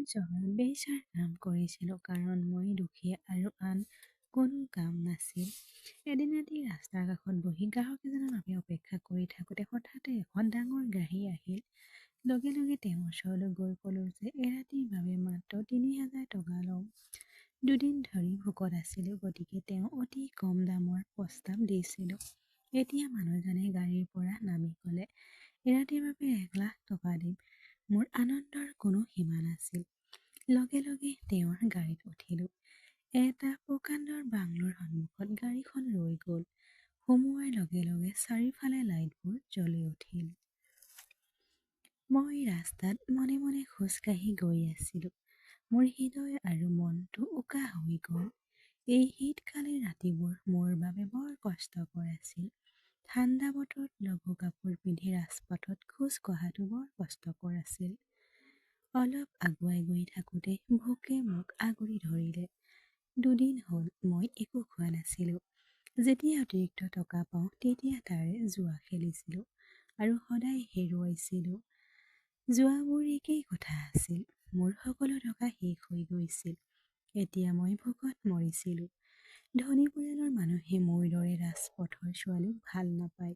চহৰত বেচাৰ কাম কৰিছিলোঁ কাৰণ মই দুখীয়া আৰু আন কোনো কাম নাছিল। এদিন ৰাতি ৰাস্তাৰ কাষত বহি গ্ৰাহক এজনৰ বাবে অপেক্ষা কৰি থাকোঁতে হঠাতে এখন ডাঙৰ গাড়ী আহিল। লগে লগে তেওঁৰ ওচৰলৈ গৈ ক'লোঁ যে এৰাতিৰ বাবে মাত্ৰ ৩,০০০ টকা ল'ম। দুদিন ধৰি ভোকত আছিলোঁ, গতিকে তেওঁ অতি কম দামৰ প্ৰস্তাৱ দিছিলোঁ। এতিয়া মানুহজনে গাড়ীৰ পৰা নামি ক'লে, এৰাতিৰ বাবে ১,০০,০০০ টকা দিম। মোৰ আনন্দৰ কোনো সীমা নাছিল। লগে লগে তেওঁৰ গাড়ীত উঠিলোঁ। এটা প্ৰকাণ্ডৰ বাংলোৰ সন্মুখত গাড়ীখন ৰৈ গ'ল। সোমোৱাৰ লগে লগে চাৰিওফালে লাইটবোৰ জ্বলি উঠিল। মই ৰাস্তাত মনে মনে খোজ কাঢ়ি গৈ আছিলোঁ। মোৰ হৃদয় আৰু মনটো উকা হৈ গ'ল। এই শীতকালীন ৰাতিবোৰ মোৰ বাবে বৰ কষ্টকৰ আছিল। ঠাণ্ডা বতৰত লঘু কাপোৰ পিন্ধি ৰাজপথত খোজ কঢ়াটো বৰ কষ্টকৰ আছিল। অলপ আগুৱাই গৈ থাকোঁতে ভোকে মোক আগুৰি ধৰিলে। দুদিন হ'ল মই একো খোৱা নাছিলোঁ। যেতিয়া অতিৰিক্ত টকা পাওঁ তেতিয়া তাৰে জুৱা খেলিছিলোঁ আৰু সদায় হেৰুৱাইছিলোঁ। যোৱাবোৰ একেই কথা আছিল। মোৰ সকলো টকা শেষ হৈ গৈছিল। এতিয়া মই ভোকত মৰিছিলোঁ। ধনী পৰিয়ালৰ মানুহে মোৰ দৰে ৰাজপথৰ ছোৱালীক ভাল নাপায়।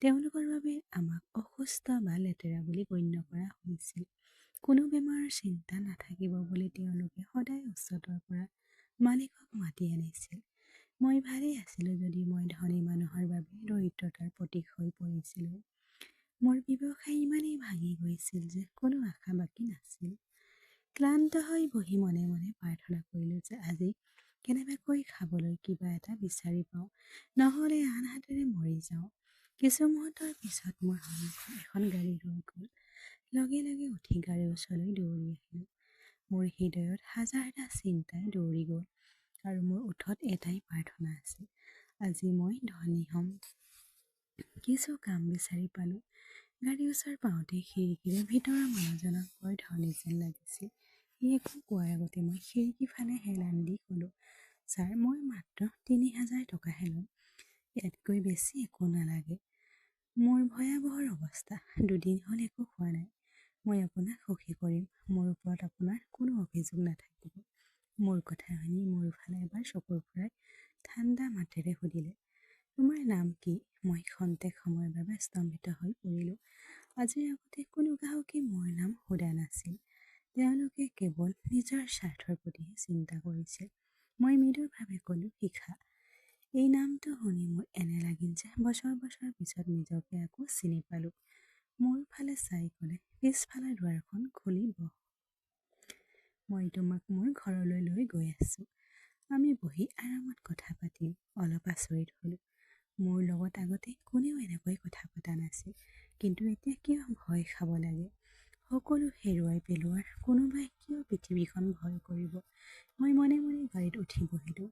তেওঁলোকৰ বাবে আমাক অসুস্থ বা লেতেৰা বুলি গণ্য কৰা হৈছিল। কোনো বেমাৰৰ চিন্তা নাথাকিব বুলি তেওঁলোকে সদায় উচ্চতাৰ পৰা মালিকক মাতি আনিছিল। মই ভালেই আছিলোঁ যদি মই ধনী মানুহৰ বাবে দৰিদ্ৰতাৰ প্ৰতীক হৈ পৰিছিলোঁ। মোৰ ব্যৱসায় ইমানেই ভাঙি গৈছিল যে কোনো আশা বাকী নাছিল। ক্লান্ত হৈ বহি মনে মনে প্ৰাৰ্থনা কৰিলোঁ যে আজি কেনেবাকৈ খাবলৈ কিবা এটা বিচাৰি পাওঁ, নহ'লে আন হাতেৰে মৰি যাওঁ। কিছু মুহূৰ্তৰ পিছত মোৰ সন্মুখত এখন গাড়ী ৰৈ গ'ল। লগে লগে উঠি গাড়ীৰ ওচৰলৈ দৌৰি আহিলোঁ। মোৰ হৃদয়ত হাজাৰটা চিন্তাই দৌৰি গ'ল আৰু মোৰ ওঠত এটাই প্ৰাৰ্থনা আছিল, আজি মই ধনী হ'ম। কিছু কাম বিচাৰি পালোঁ। গাড়ীৰ ওচৰ পাওঁতে খিৰিকীৰে ভিতৰৰ মানুহজনক বৰ ধনী যেন লাগিছিল। সি একো কোৱাৰ আগতে মই খিৰিকীৰ ফালে হেলান দি ক'লোঁ, ছাৰ, মই মাত্ৰ ৩,০০০ টকাহে ল'ম। ইয়াতকৈ বেছি একো নালাগে। মোৰ ভয়াৱহ অৱস্থা। দুদিন হ'ল একো খোৱা নাই। মই আপোনাক সুখী কৰিম। মোৰ ওপৰত আপোনাৰ কোনো অভিযোগ নাথাকিব। মোৰ কথা শুনি মোৰ ফালে এবাৰ চকু ফুৰাই ঠাণ্ডা মাতেৰে সুধিলে, তোমাৰ নাম কি? মই ক্ষন্তেক সময়ৰ বাবে স্তম্ভিত হৈ পৰিলোঁ। আজিৰ আগতে কোনো গ্ৰাহকে মোৰ নাম সোধা নাছিল। তেওঁলোকে কেৱল নিজৰ স্বাৰ্থৰ প্ৰতিহে চিন্তা কৰিছিল। মই মৃদুৰভাৱে ক'লোঁ, শিখা। এই নামটো শুনি মোৰ এনে লাগিল যে বছৰ বছৰ পিছত নিজকে আকৌ চিনি পালোঁ। মোৰ ফালে চাই ক'লে, পিছফালৰ দুৱাৰখন খুলি বহ। মই তোমাক মোৰ ঘৰলৈ লৈ গৈ আছোঁ। আমি বহি আৰামত কথা পাতিম। অলপ আচৰিত হ'লোঁ। মোৰ লগত আগতে কোনেও এনেকৈ কথা পতা নাছিল, কিন্তু এতিয়া কিয় ভয় খাব লাগে? সকলো হেৰুৱাই পেলোৱাৰ কোনোবাই কিয় পৃথিৱীখন ভয় কৰিব? মই মনে মনে গাড়ীত উঠি বহিলোঁ।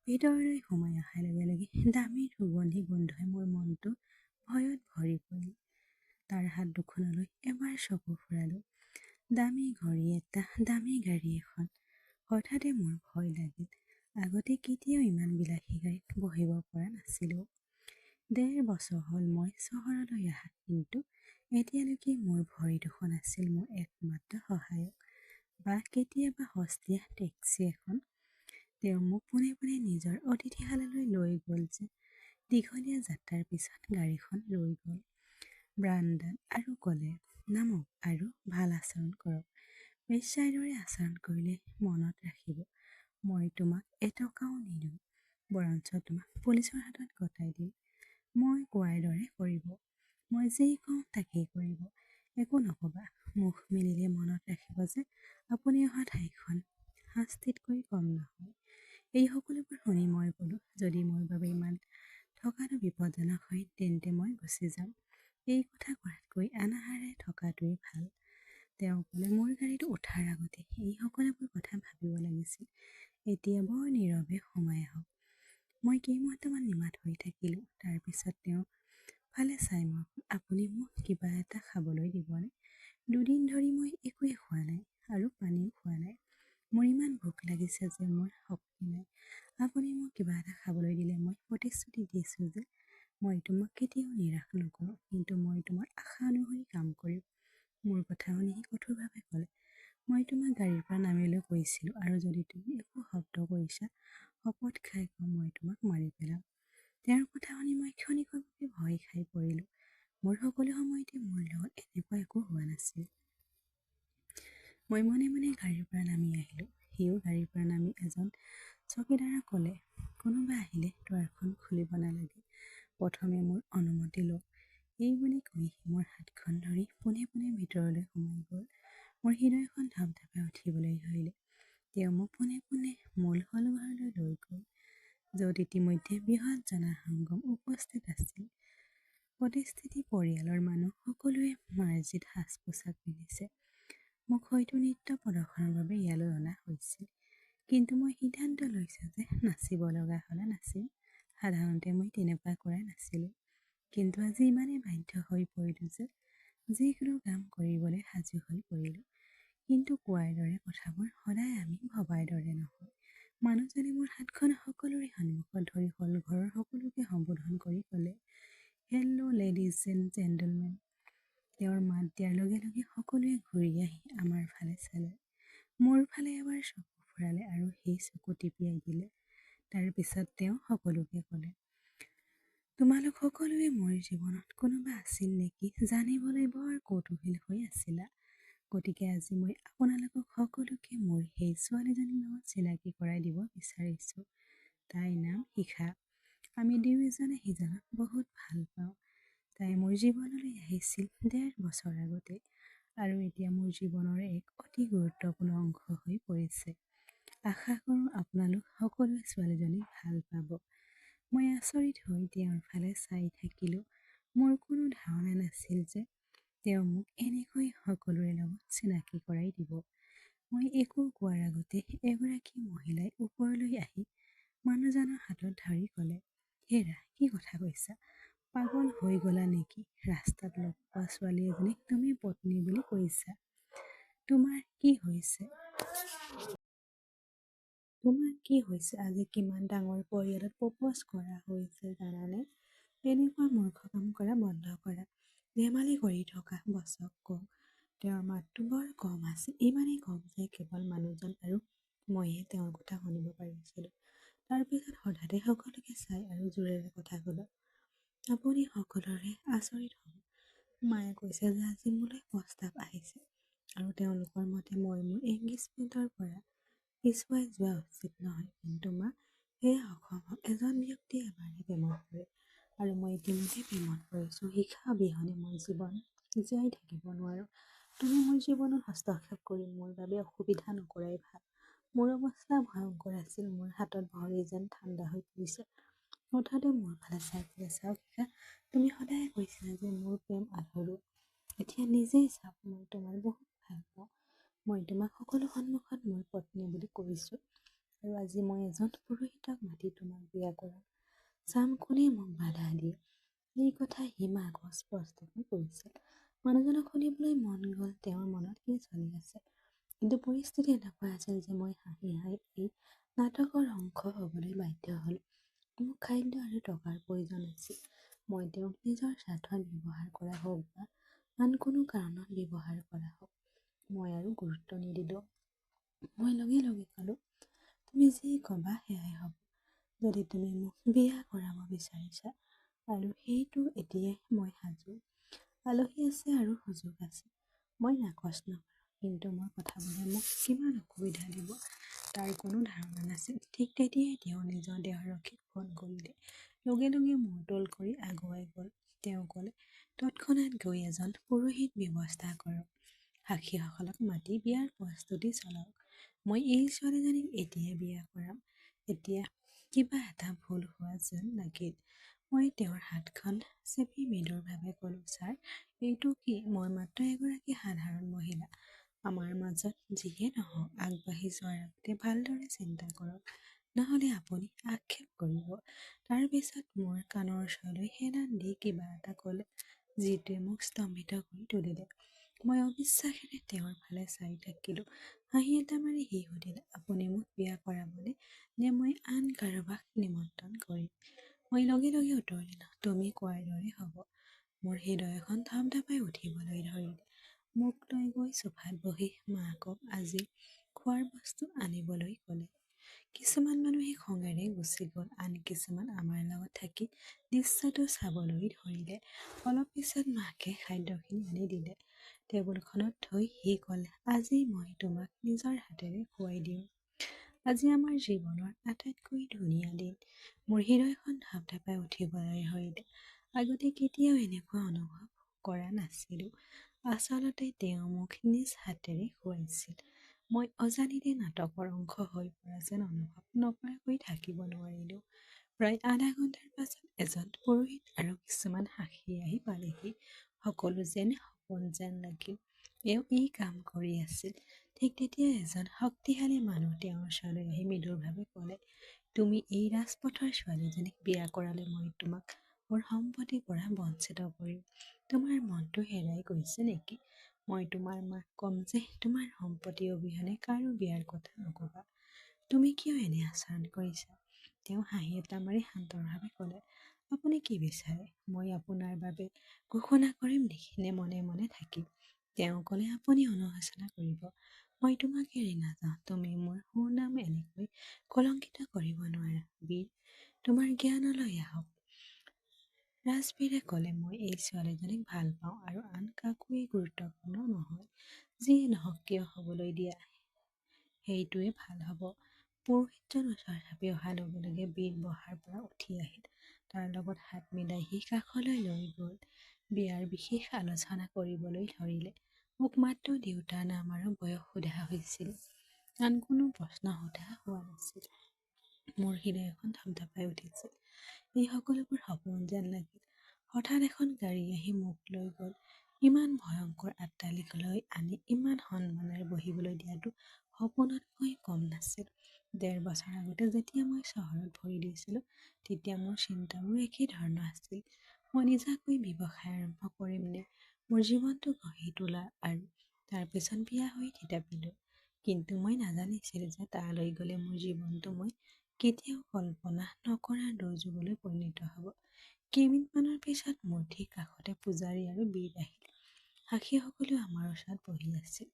ভিতৰলৈ সোমাই অহাৰ লগে লগে দামীৰ সুগন্ধি গোন্ধই মোৰ মনটো ভয়ত ভৰি পৰিল। তাৰ হাত দুখনলৈ এবাৰ চকু ফুৰালোঁ। দামী ঘড়ী এটা, দামী গাড়ী এখন। হঠাতে মোৰ ভয় লাগিল। আগতে কেতিয়াও ইমান বিলাসী গাড়ীত বহিব পৰা নাছিলোঁ। ১.৫ বছৰ হ'ল মই চহৰলৈ অহা, কিন্তু এতিয়ালৈকে মোৰ ভৰি দুখন আছিল মোৰ একমাত্ৰ সহায়ক, বা কেতিয়াবা সস্তীয়া টেক্সি এখন। তেওঁ মোক পোনে পোনে নিজৰ অতিথিশালালৈ লৈ গ'ল যে দীঘলীয়া যাত্ৰাৰ পিছত গাড়ীখন ৰৈ গ'ল বাৰান্দাত আৰু ক'লে, নামক আৰু ভাল আচৰণ কৰক। বেশ্যাৰ দৰে আচৰণ কৰিলে মনত ৰাখিব, মই তোমাক এটকাও নিদিওঁ, বৰঞ্চ তোমাক পুলিচৰ হাতত গতাই দিম। মই কোৱাৰ দৰে কৰিব। মই যি কওঁ তাকেই কৰিব। একো নক'বা। মুখ মেলিলে মনত ৰাখিব যে আপুনি অহা ঠাইখন শাস্তিতকৈ কম নহয়। এই সকলোবোৰ শুনি মই ক'লোঁ, যদি মোৰ বাবে ইমান থকাটো বিপদজনক হয় তেন্তে মই গুচি যাম। এই কথা কোৱাতকৈ অনাহাৰে থকাটোৱেই ভাল। তেওঁ ক'লে, মোৰ গাড়ীত উঠাৰ আগতে এই সকলোবোৰ কথা ভাবিব লাগিছিল। এতিয়া বৰ নীৰৱে সোমাই আহক। মই কেইমুহূৰ্তমান নিমাত হৈ থাকিলোঁ। তাৰ পিছত তেওঁ ফালে চাই মই ক'লোঁ, আপুনি মোক কিবা এটা খাবলৈ দিবনে? ২ দিন ধৰি মই একোৱে খোৱা নাই আৰু পানীও খোৱা নাই। মোৰ ইমান ভোক লাগিছে যে মোৰ শক্তি নাই। আপুনি মোক কিবা এটা খাবলৈ দিলে মই প্ৰতিশ্ৰুতি দিছোঁ যে মই তোমাক কেতিয়াও নিৰাশ নকৰোঁ, কিন্তু মই তোমাৰ আশা অনুসৰি কাম কৰিম। মোৰ কথা শুনি সি কঠোৰভাৱে ক'লে, মই তোমাক গাড়ীৰ পৰা নামিবলৈ কৈছিলোঁ আৰু যদি তুমি একো শব্দ কৰিছা শপত খাই কওঁ মই তোমাক মাৰি পেলাম। তেওঁৰ কথা শুনি মই ক্ষণিকৰভাৱে ভয় খাই পৰিলোঁ। মোৰ সকলো সময়তে মোৰ লগত এনেকুৱা একো হোৱা নাছিল। মই মনে মনে গাড়ীৰ পৰা নামি আহিলোঁ। সিও গাড়ীৰ পৰা নামি এজন চকীদাৰক ক'লে, কোনোবা আহিলে দুৱাৰখন খুলিব নালাগে, প্ৰথমে মোৰ অনুমতি লওক। এই বুলি কৈ সি মোৰ হাতখন ধৰি পোনে পোনে ভিতৰলৈ সোমাই গ'ল। মোৰ হৃদয়খন ধপধপাই উঠিবলৈ ধৰিলে। তেওঁ মোক পোনে পোনে মূল হলঘৰলৈ লৈ গ'ল, য'ত ইতিমধ্যে বৃহৎ জনসংগম উপস্থিত আছিল। প্ৰতিষ্ঠিত পৰিয়ালৰ মানুহ সকলোৱে মাৰ্জিত সাজ পোছাক পিন্ধিছে। মোক হয়তো নৃত্য প্ৰদৰ্শনৰ বাবে ইয়ালৈ অনা হৈছিল, কিন্তু মই সিদ্ধান্ত লৈছোঁ যে নাচিব লগা হ'লে নাচিম। সাধাৰণতে মই তেনেকুৱা কৰা নাছিলোঁ, কিন্তু আজি ইমানেই বাধ্য হৈ পৰিলোঁ যে যিকোনো কাম কৰিবলৈ সাজু হৈ পৰিলোঁ। কিন্তু কোৱাৰ দৰে কথাবোৰ সদায় আমি ভবাৰ দৰে নহয়। মানুহজনে মোৰ হাতখন সকলোৰে সন্মুখত ধৰি হলঘৰৰ সকলোকে সম্বোধন কৰি ক'লে, হেল্ল' লেডিজ এণ্ড জেণ্টলমেন। তেওঁৰ মাত দিয়াৰ লগে লগে সকলোৱে ঘূৰি আহি আমাৰ ফালে চালে। মোৰ ফালে এবাৰ চকু ফুৰালে আৰু সেই চকু টিপিয়াই দিলে। তাৰ পিছত তেওঁ সকলোকে ক'লে, তোমালোক সকলোৱে মোৰ জীৱনত কোনোবা আছিল নেকি জানিবলৈ বৰ কৌতূহলী হৈ আছিলা। গতিকে আজি মই আপোনালোকক সকলোকে মোৰ সেই ছোৱালীজনীৰ লগত চিনাকি কৰাই দিব বিচাৰিছোঁ। তাইৰ নাম শিখা। আমি দুয়োজনে সিজনক বহুত ভাল পাওঁ। তাই মোৰ জীৱনলৈ আহিছিল ১.৫ বছৰ আগতে আৰু এতিয়া মোৰ জীৱনৰ এক অতি গুৰুত্বপূৰ্ণ অংশ হৈ পৰিছে। আশা কৰোঁ আপোনালোক সকলোৱে ছোৱালীজনীক ভাল পাব। মই আচৰিত হৈ তেওঁৰ ফালে চাই থাকিলোঁ। মোৰ কোনো ধাৰণা নাছিল যে তেওঁ মোক এনেকৈ সকলোৰে লগত চিনাকি কৰাই দিব। মই একো কোৱাৰ আগতে এগৰাকী মহিলাই ওপৰলৈ আহি মানুহজনৰ হাতত ধৰি ক'লে, হেৰা, কি কথা কৈছা? পাগল হৈ গ'লা নেকি? ৰাস্তাত লগ পোৱা ছোৱালী এজনীক তুমি পত্নী বুলি কৈছা? তোমাৰ কি হৈছে? আজি কিমান ডাঙৰ পৰিয়ালত প্ৰপ'জ কৰা হৈছে জানানে? এনেকুৱা মূৰ্খ কাম কৰা বন্ধ কৰা। ধেমালি কৰি থকা বছক কওক। তেওঁৰ মাতটো বৰ কম আছিল, ইমানেই কম যে কেৱল মানুহজন আৰু মইহে তেওঁৰ কথা শুনিব পাৰিছিলোঁ। তাৰপিছত হঠাতে সকলোকে চাই আৰু জোৰেৰে কথা ক'লে, আপুনি সকলোৰে আচৰিত হ'ব। মায়ে কৈছে যে আজি মোলৈ প্ৰস্তাৱ আহিছে আৰু তেওঁলোকৰ মতে মই মোৰ এংগেজমেণ্টৰ পৰা পিছুৱাই যোৱা উচিত নহয়। কিন্তু মা, সেয়া অসম্ভৱ। এজন ব্যক্তিয়ে এবাৰহে প্ৰেমত পৰে আৰু মই ইতিমধ্যে প্ৰেমত পৰিছোঁ। শিক্ষা অবিহনে মই জীৱন জীয়াই থাকিব নোৱাৰোঁ। তুমি মোৰ জীৱনত হস্তক্ষেপ কৰি মোৰ বাবে অসুবিধা নকৰাই ভাল। মোৰ অৱস্থা ভয়ংকৰ আছিল। মোৰ হাতত ভৰি যেন ঠাণ্ডা হৈ পৰিছে। হঠাতে মোৰ ফালে চাই ক'লে, চাওক শিখা, তুমি সদায় কৈছিলা যে মোৰ প্ৰেম আধৰুৱা। এতিয়া নিজেই চাওক, মই তোমাক বহুত ভাল পাওঁ। মই তোমাক সকলো সন্মুখত মোৰ পত্নী বুলি কৈছোঁ আৰু আজি মই এজন পুৰোহিতক মাতি তোমাক বিয়া কৰাম। চাম কোনে মোক বাধা দিয়ে। এই কথা সি মাকক স্পষ্টকৈ কৈছিল। মানুহজনক শুনিবলৈ মন গ'ল তেওঁৰ মনত কি চলি আছে। কিন্তু পৰিস্থিতি এনেকুৱা আছিল যে মই হাঁহি হাঁহি এই নাটকৰ অংশ হ'বলৈ বাধ্য হ'লোঁ। মোক খাদ্য আৰু টকাৰ প্ৰয়োজন আছিল। মই তেওঁক নিজৰ স্বাৰ্থত ব্যৱহাৰ কৰা হওক বা আন কোনো কাৰণত ব্যৱহাৰ কৰা হওক, মই আৰু গুৰুত্ব নিদিলোঁ। মই লগে লগে ক'লোঁ, তুমি যি ক'বা সেয়াই হ'ব। যদি তুমি মোক বিয়া কৰাব বিচাৰিছা আৰু সেইটো এতিয়াই মই সাজু। আলহী আছে আৰু সুযোগ আছে। মই নাকচ নকৰোঁ, কিন্তু মোৰ কথাবোৰে মোক কিমান অসুবিধা দিব তাৰ কোনো ধাৰণা নাছিল। ঠিক তেতিয়াই তেওঁ নিজৰ দেহৰক্ষীক ফোন কৰিলে। লগে লগে মূৰ তোল কৰি আগুৱাই গ'ল। তেওঁ ক'লে, তৎক্ষণাৎ গৈ এজন পুৰোহিত ব্যৱস্থা কৰক। সাক্ষীসকলক মাতি বিয়াৰ প্ৰস্তুতি চলাওক। মই এই ছোৱালীজনীক এতিয়াই বিয়া কৰাম। এতিয়া কিবা এটা ভুল হোৱা যেন লাগিল। মই তেওঁৰ হাতখন চেপি মৃদুৰভাৱে ক'লোঁ, ছাৰ, এইটো কি? মই মাত্ৰ এগৰাকী সাধাৰণ মহিলা। আমাৰ মাজত যিয়ে নহওক আগবাঢ়ি যোৱাৰ আগতে ভালদৰে চিন্তা কৰক, নহ'লে আপুনি আক্ষেপ কৰিব। তাৰ পিছত মোৰ কাণৰ ওচৰলৈ হেলান দি কিবা এটা ক'লে, যিটোৱে মোক স্তম্ভিত কৰি তুলিলে। মই অবিশ্বাসেৰে তেওঁৰ ফালে চাই থাকিলোঁ। হাঁহি এটা মাৰি সি সুধিলে, আপুনি মোক বিয়া কৰাবনে নে মই আন কাৰোবাক নিমন্ত্ৰণ কৰিম? মই লগে লগে উত্তৰ দিলোঁ, তুমি কোৱাৰ দৰে হ'ব। মোৰ হৃদয়খন ধপধপাই উঠিবলৈ ধৰিলে। মোক লৈ গৈ চোফাত বহি মাকক আজি খোৱাৰ বস্তু আনিবলৈ ক'লে। কিছুমান মানুহে খঙেৰে গুচি গ'ল, আন কিছুমান আমাৰ লগত থাকি দৃশ্যটো চাবলৈ ধৰিলে। অলপ পিছত মাকে খাদ্যখিনি আনি দিলে। টেবুলখনত থৈ সি ক'লে, আজি মই তোমাক নিজৰ হাতেৰে খুৱাই দিওঁ। আজি আমাৰ জীৱনৰ আটাইতকৈ ধুনীয়া দিন। মোৰ হৃদয়খন ঢাপঢাপাই উঠিবলৈ ধৰিলে। আগতে কেতিয়াও এনেকুৱা অনুভৱ কৰা নাছিলোঁ। আচলতে তেওঁ মোক নিজ হাতেৰে খুৱাইছিল। মই অজানিতে নাটকৰ অংশ হৈ পৰা যেন অনুভৱ নকৰাকৈ থাকিব নোৱাৰিলোঁ। প্ৰায় আধা ঘণ্টাৰ পাছত এজন পুৰোহিত আৰু কিছুমান সাক্ষী আহি পালেহি। সকলো যেন সপোন যেন লাগিল। এওঁ এই কাম কৰি আছিল। ঠিক তেতিয়া এজন শক্তিশালী মানুহ তেওঁৰ ওচৰলৈ আহি মৃদুৰভাৱে ক'লে, তুমি এই ৰাজপথৰ ছোৱালীজনীক বিয়া কৰালে মই তোমাক মোৰ সম্পত্তিৰ পৰা বঞ্চিত কৰিম। তোমাৰ মনটো হেৰাই গৈছে নেকি? মই তোমাৰ মাক ক'ম যে তোমাৰ সম্পত্তি অবিহনে কাৰো বিয়াৰ কথা নকবা। তুমি কিয় এনে আচৰণ কৰিছা? তেওঁ হাঁহি এটা মাৰি শান্তভাৱে ক'লে, আপুনি কি বিচাৰে? মই আপোনাৰ বাবে ঘোষণা কৰিম নেকি, নে মনে মনে থাকিম? তেওঁ ক'লে, আপুনি অনুশোচনা কৰিব। মই তোমাক এৰি নাযাওঁ। তুমি মোৰ সুনাম এনেকৈ কলংকিত কৰিব নোৱাৰা। বীৰ, তোমাৰ জ্ঞানলৈ আহক। ৰাজবীৰে ক'লে, মই এই ছোৱালীজনীক ভাল পাওঁ আৰু আন কাকোৱেই গুৰুত্বপূৰ্ণ নহয়। যিয়ে নহওক কিয় হ'বলৈ দিয়া, সেইটোৱে ভাল হ'ব। পুৰোহিতজন ওচৰ চাপি অহাৰ লগে লগে বীৰ বহাৰ পৰা উঠি আহিল। তাৰ লগত হাত মিলাই সি কাষলৈ লৈ গ'ল। বিয়াৰ বিশেষ আলোচনা কৰিবলৈ ধৰিলে। মোক মাত্ৰ দেউতাৰ নাম আৰু বয়স সোধা হৈছিল। আন কোনো প্ৰশ্ন সোধা হোৱা নাছিল। মোৰ হৃদয় এখন ঢপঢপাই উঠিছিল। এই সকলোবোৰ সপোন যেন লাগিল। হঠাৎ এখন গাড়ী আহি মোক লৈ গ'ল। ইমান ভয়ংকৰ আট্টালিকালৈ আনি ইমান সন্মানেৰে বহিবলৈ দিয়াটো সপোনতকৈ কম নাছিল। ১.৫ বছৰ আগতে যেতিয়া মই চহৰত ভৰি দিছিলোঁ, তেতিয়া মোৰ চিন্তাবোৰ একে ধৰণৰ আছিল। মই নিজাকৈ ব্যৱসায় আৰম্ভ কৰিম নে মোৰ জীৱনটো গঢ়ি তোলা আৰু তাৰ পিছত বিয়া হৈ থিতাপিলোঁ। কিন্তু মই নাজানিছিলোঁ যে তালৈ গ'লে মোৰ জীৱনটো মই কেতিয়াও কল্পনা নকৰা দুৰ্যোগলৈ পৰিণত হ'ব। কেইমিনিটমানৰ পিছত মোৰ ঠিক কাষতে পূজাৰী আৰু বীৰ আহিল। সাক্ষীসকলেও আমাৰ ওচৰত বহি আছিল।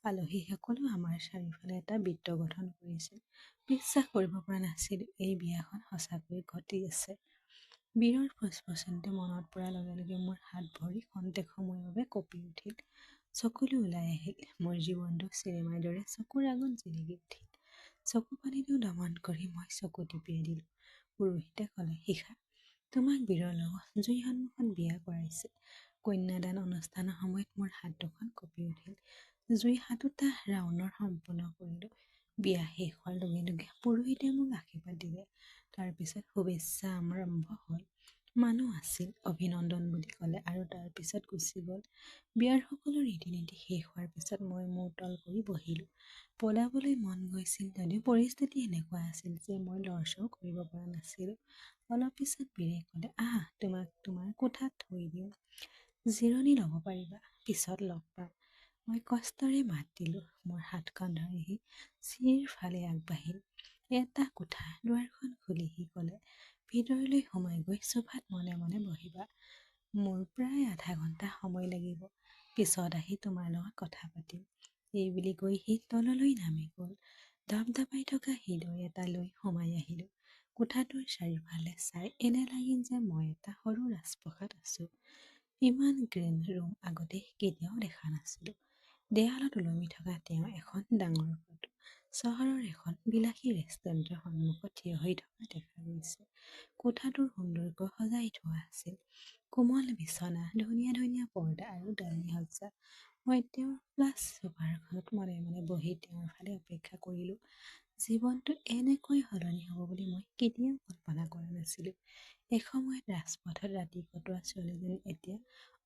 আলহীসকলেও আমাৰ চাৰিওফালে এটা বৃত্ত গঠন কৰিছিল। বিশ্বাস কৰিব পৰা নাছিলোঁ এই বিয়াখন সঁচাকৈয়ে ঘটি আছে। বীৰৰ ফুচফুচনিটো মনত পৰাৰ লগে লগে মোৰ হাত ভৰি খন্তেক সময়ৰ বাবে কঁপি উঠিল। চকুলো ওলাই আহিল। মোৰ জীৱনটো চিনেমাৰ দৰে চকুৰ আগত জিলিকি উঠিল। চকু পানীটো দমন কৰি মই চকু টিপিয়াই দিলোঁ। পুৰোহিতে ক'লে, শিখা, তোমাক বীৰৰ লগত জুই সন্মুখত বিয়া কৰাইছে। কন্যাদান অনুষ্ঠানৰ সময়ত মোৰ হাত দুখন কঁপি উঠিল। জুই ৭টা ৰাউণ্ডৰ সম্পূৰ্ণ কৰিলোঁ। বিয়া শেষ হোৱাৰ লগে লগে পুৰোহিতে মোক আশীৰ্বাদ দিলে। তাৰ পিছত শুভেচ্ছা আৰম্ভ হ'ল। মানুহ আছিল, অভিনন্দন বুলি ক'লে আৰু তাৰ পিছত গুচি গ'ল। বিয়াৰ সকলো ৰীতি নীতি শেষ হোৱাৰ পিছত মই মূৰ তল কৰি বহিলোঁ। পলাবলৈ মন গৈছিল যদিও পৰিস্থিতি এনেকুৱা আছিল যে মই লৰচৰ কৰিব পৰা নাছিলোঁ। অলপ পিছত বীৰে ক'লে, আহা, তোমাক তোমাৰ কোঠাত থৈ দিওঁ। জিৰণি ল'ব পাৰিবা, পিছত লগ পাম। মই কষ্টেৰে মাত দিলোঁ। মোৰ হাতখন ধৰি সি চিৰিৰ ফালে আগবাঢ়িল। এটা কোঠা, দুৱাৰখন খুলি সি ক'লে, ভিতৰলৈ সোমাই গৈ চোফাত মনে মনে বহিবা। মোৰ প্ৰায় আধা ঘণ্টা সময় লাগিব। পিছত আহি তোমাৰ লগত কথা পাতিম। এই বুলি কৈ সি তললৈ নামি গ'ল। ঢপঢপাই থকা হৃদয় এটা লৈ সোমাই আহিলোঁ। কোঠাটোৰ চাৰিওফালে চাই এনে লাগিল যে মই এটা সৰু ৰাজপ্ৰসাদ আছোঁ। ইমান গ্ৰেণ্ড ৰুম আগতে কেতিয়াও দেখা নাছিলোঁ। দেৱালত ওলমি থকা তেওঁ এখন ডাঙৰ ফটো। চহৰৰ এখন বিলাসী ৰেষ্টুৰেণ্টৰ সন্মুখত থিয় হৈ থকা দেখা গৈছে। কোঠাটোৰ সুন্দৰকৈ সজাই থোৱা আছিল। কোমল বিছনা, ধুনীয়া ধুনীয়া পৰ্দা আৰু দামী সজ্জা। মই তেওঁৰ প্লাছ চোফাৰখনত মনে মনে বহি তেওঁৰ ফালে অপেক্ষা কৰিলোঁ। জীৱনটো এনেকৈ সলনি হ'ব বুলি মই কেতিয়াও কল্পনা কৰা নাছিলোঁ। এসময়ত ৰাজপথত ৰাতি কটোৱা ছোৱালীজনী এতিয়া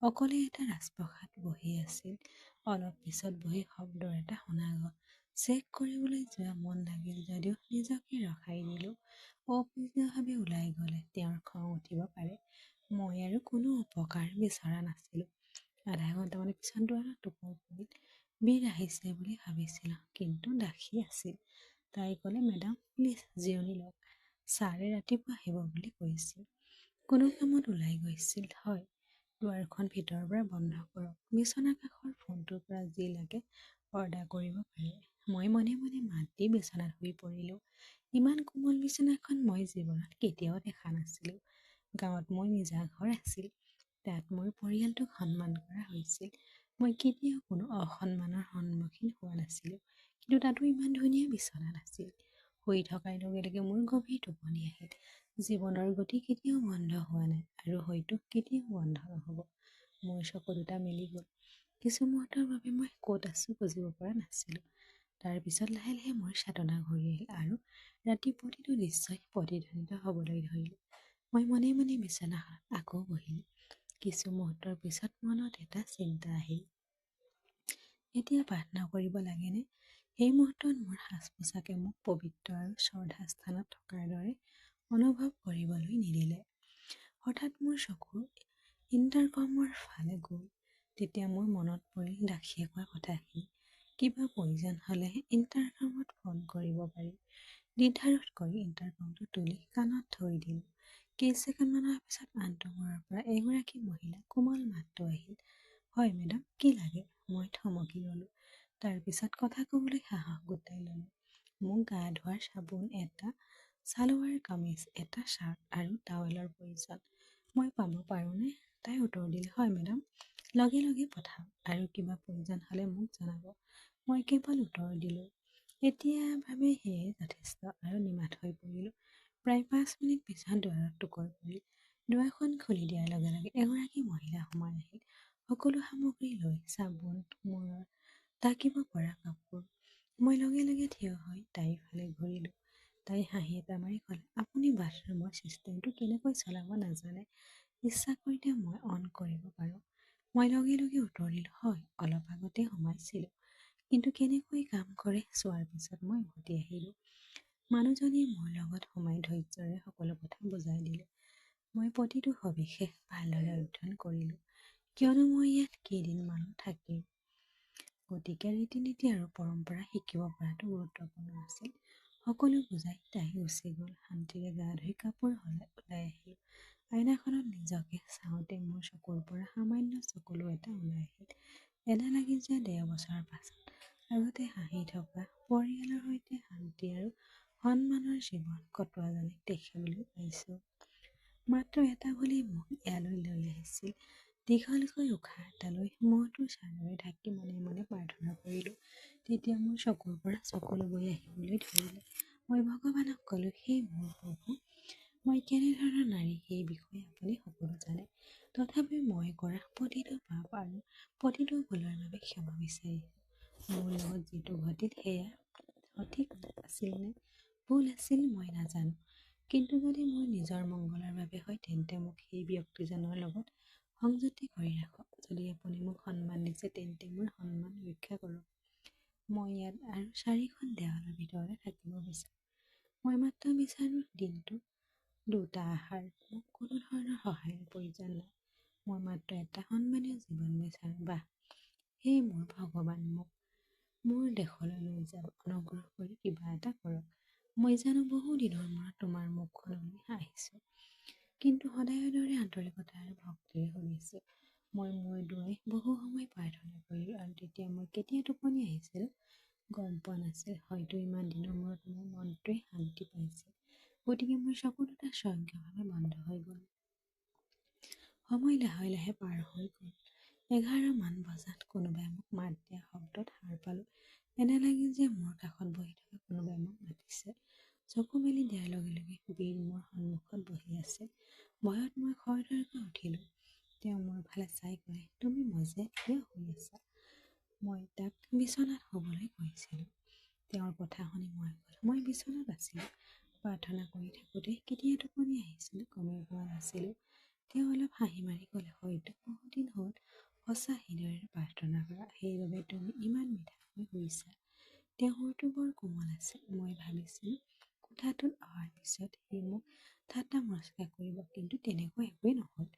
অকলে এটা ৰাজপ্ৰসাদ বহি আছিল। অলপ পিছত বহি শব্দৰ এটা শুনা গ'ল। চেক কৰিবলৈ যোৱা মন লাগিল যদিও নিজকে ৰখাই দিলোঁ। অপ্ৰয়োজনীয়ভাৱে ওলাই গ'লে তেওঁৰ খং উঠিব পাৰে। মই আৰু কোনো উপকাৰ বিচৰা নাছিলোঁ। আধা ঘণ্টামানৰ পিছত দুৱাৰত টোপৰ পৰিল। বীৰ আহিছে বুলি ভাবিছিলোঁ, কিন্তু দাসী আছিল। তাই ক'লে, মেডাম, প্লিজ জিৰণি লওক। ছাৰে ৰাতিপুৱা আহিব বুলি কৈছিল। কোনো কামত ওলাই গৈছিল? হয়। দুৱাৰখন ভিতৰৰ পৰা বন্ধ কৰক। বিচনা কাষৰ ফোনটোৰ পৰা যি লাগে অৰ্ডাৰ কৰিব পাৰে। মই মনে মনে মাত দি বিচনাত শুই পৰিলোঁ। ইমান কোমল বিচনাখন মই জীৱনত কেতিয়াও দেখা নাছিলোঁ। গাঁৱত মোৰ নিজা ঘৰ আছিল। তাত মোৰ পৰিয়ালটোক সন্মান কৰা হৈছিল। মই কেতিয়াও কোনো অসন্মানৰ সন্মুখীন হোৱা নাছিলোঁ। কিন্তু তাতো ইমান ধুনীয়া বিচনা নাছিল। শুই থকাৰ লগে লগে মোৰ গভীৰ টোপনি আহিল। জীৱনৰ গতি কেতিয়াও বন্ধ হোৱা নাই আৰু হয়তো কেতিয়াও বন্ধ নহ'ব। মোৰ চকু দুটা মেলি গ'ল। কিছু মুহূৰ্তৰ বাবে মই ক'ত আছোঁ বুজিব পৰা নাছিলোঁ। তাৰপিছত লাহে লাহে মোৰ চেতনা ঘূৰি আহিল আৰু ৰাতিৰ প্ৰতিটো দৃশ্যই প্ৰতিধ্বনিত হ'বলৈ ধৰিলে। মই মনে মনে বিচনাখনত আকৌ বহিলোঁ। কিছু মুহূৰ্তৰ পিছত মনত এটা চিন্তা আহিল। এতিয়া প্ৰাৰ্থনা কৰিব লাগেনে? সেই মুহূৰ্তত মোৰ সাজ পোছাকে মোক পবিত্ৰ আৰু শ্ৰদ্ধা স্থানত থকাৰ দৰে অনুভৱ কৰিবলৈ নিদিলে। হঠাৎ মোৰ চকু ইণ্টাৰকমৰ ফালে গ'ল। তেতিয়া মোৰ মনত পৰিল দাসীয়ে কোৱা কথাখিনি। কিবা প্ৰয়োজন হ'লে ইণ্টাৰকমত ফোন কৰিব পাৰি। দ্বিধাবোধ কৰি ইণ্টাৰকমটো তুলি কাণত থৈ দিলোঁ। কেইছেকেণ্ডমানৰ পিছত আনটো মূৰৰ পৰা এগৰাকী মহিলাৰ কোমল মাতটো আহিল। হয় মেডাম, কি লাগে? মই থমকি গ'লোঁ। তাৰপিছত কথা ক'বলৈ সাহস গোটাই ল'লোঁ। মোক গা ধোৱাৰ চাবোন এটা, ছালৱাৰ কামিজ এটা, শ্বাৰ্ট আৰু টাৱেলৰ প্ৰয়োজন। মই পাব পাৰোঁনে? তাই উত্তৰ দিলে, হয় মেডাম, লগে লগে পঠাম আৰু কিবা প্ৰয়োজন হ'লে মোক জনাব। মই কেৱল উত্তৰ দিলোঁ। এতিয়া ভাবে সেয়ে যথেষ্ট আৰু নিমাত হৈ পৰিলোঁ। প্ৰায় 5 মিনিট পিছত দুৱাৰত টুকুৰ পৰিল। দুৱাৰখন খুলি দিয়াৰ লগে লগে এগৰাকী মহিলা সোমাই আহিল। সকলো সামগ্ৰী লৈ চাবোন, মূৰৰ ঢাকিব পৰা কাপোৰ। মই লগে লগে থিয় হৈ তাইৰ ফালে ঘূৰিলোঁ। তাই হাঁহি এটা মাৰি ক'লে, আপুনি বাথৰুমৰ ছিষ্টেমটো কেনেকৈ চলাব নাজানে? ইচ্ছা কৰিলে মই অন কৰিব পাৰোঁ। মই লগে লগে উত্তৰ দিলোঁ, হয়, অলপ আগতে সোমাইছিলোঁ। কিন্তু কেনেকৈ কাম কৰে চোৱাৰ পিছত মই উভতি আহিলোঁ। মানুহজনী মোৰ লগত সোমাই ধৈৰ্য্যৰে সকলো কথা বুজাই দিলে। মই প্ৰতিটো সবিশেষ ভালদৰে অধ্যয়ন কৰিলোঁ, কিয়নো মই ইয়াত কেইদিনমান থাকিম। গতিকে ৰীতি-নীতি আৰু পৰম্পৰা শিকিব পৰাটো গুৰুত্বপূৰ্ণ আছিল। সকলো বুজাই তাই গুচি গ'ল। শান্তিৰে গা ধুই কাপোৰ সলাই ওলাই আহিলোঁ। আইনাখনত নিজকে চাওঁতে মোৰ চকুৰ পৰা সামান্য চকুলো এটা ওলাই আহিল। এনে লাগিল যে 1.5 বছৰৰ পাছত আগতে হাঁহি থকা, পৰিয়ালৰ সৈতে শান্তি আৰু সন্মানৰ জীৱন কটোৱাজনীক দেখিবলৈ পাইছোঁ। মাত্ৰ এটা বুলি মোক ইয়ালৈ লৈ আহিছিল। দীঘলকৈ উশাহ এটা লৈ মূৰটো ছালেৰে ঢাকি মনে মনে প্ৰাৰ্থনা কৰিলোঁ। তেতিয়া মোৰ চকুৰ পৰা চকুলো বৈ আহিবলৈ ধৰিলে। মই ভগৱানক ক'লোঁ, হে মোৰ প্ৰভু, মই কেনেধৰণৰ নাৰী সেই বিষয়ে আপুনি সকলো জানে। তথাপিও মই কৰা প্ৰতিটো পাপ আৰু প্ৰতিটো ভুলৰ বাবে ক্ষমা বিচাৰিছোঁ। মোৰ লগত যিটো ঘটিল সেয়া সঠিক আছিল নে ভুল আছিল মই নাজানো। কিন্তু যদি মোৰ নিজৰ মংগলৰ বাবে হয় তেন্তে মোক সেই ব্যক্তিজনৰ লগত সংযুক্তি কৰি ৰাখক। যদি আপুনি মোক সন্মান দিছে তেন্তে মোৰ সন্মান ৰক্ষা কৰক। মই ইয়াত আৰু 4খন দেৱালৰ ভিতৰতে থাকিব বিচাৰোঁ। মই মাত্ৰ বিচাৰোঁ দিনটো 2টা আহাৰ। মোক কোনো ধৰণৰ সহায়ৰ প্ৰয়োজন নাই। মই মাত্ৰ এটা সন্মানীয় জীৱন বিচাৰোঁ। বাহ, হে মোৰ ভগৱান, মোক মোৰ দেশলৈ লৈ যাওক। অনুগ্ৰহ কৰি কিবা এটা কৰক। মই জানো বহু দিনৰ মূৰত তোমাৰ মুখখনলৈ আহিছোঁ, কিন্তু সদায়ৰ দৰে আন্তৰিকতা আৰু ভক্তিৰে শুনিছোঁ। মই মূৰ দোৱাই বহু সময় প্ৰাৰ্থনা কৰিলোঁ আৰু তেতিয়া মই কেতিয়া টোপনি আহিছিল গম পোৱা নাছিল। হয়তো ইমান দিনৰ মূৰত মোৰ মনটোৱে শান্তি পাইছিল। গতিকে মোৰ চকু দুটা স্বয়ংক্ৰিয়ভাৱে বন্ধ হৈ গ'ল। সময় লাহে লাহে পাৰ হৈ গ'ল। 11 মান বজাত কোনোবাই মোক মাত দিয়া শব্দত সাৰ পালোঁ। এনে লাগিল যে মোৰ কাষত বহি থকা কোনোবাই মোক মাতিছে। চকু মেলি দিয়াৰ লগে লগে বীৰ মোৰ সন্মুখত বহি আছে। ভয়ত মই খৰধৰকৈ উঠিলোঁ। তেওঁ মোৰ ফালে চাই ক'লে, তুমি মজে কিয় শুই আছা? মই তাক বিচনাত শুবলৈ কৈছিলোঁ। তেওঁৰ কথা শুনি মই ক'লোঁ, মই বিচনাত আছিলোঁ। প্ৰাৰ্থনা কৰি থাকোঁতে কেতিয়া টোপনি আহিছিল গমেই পোৱা নাছিলোঁ। তেওঁ অলপ হাঁহি মাৰি ক'লে, হয়তো বহুদিন হ'ল সঁচা হৃদয়েৰে প্ৰাৰ্থনা কৰা, সেইবাবে তুমি ইমান মিঠাকৈ শুইছা। তেওঁৰ সুৰটো বৰ কোমল আছিল। মই ভাবিছিলোঁ কোঠাটোত অহাৰ পিছত সি মোক ঠাট্টা মস্কৰা কৰিব, কিন্তু তেনেকুৱা একোৱেই নহ'ল।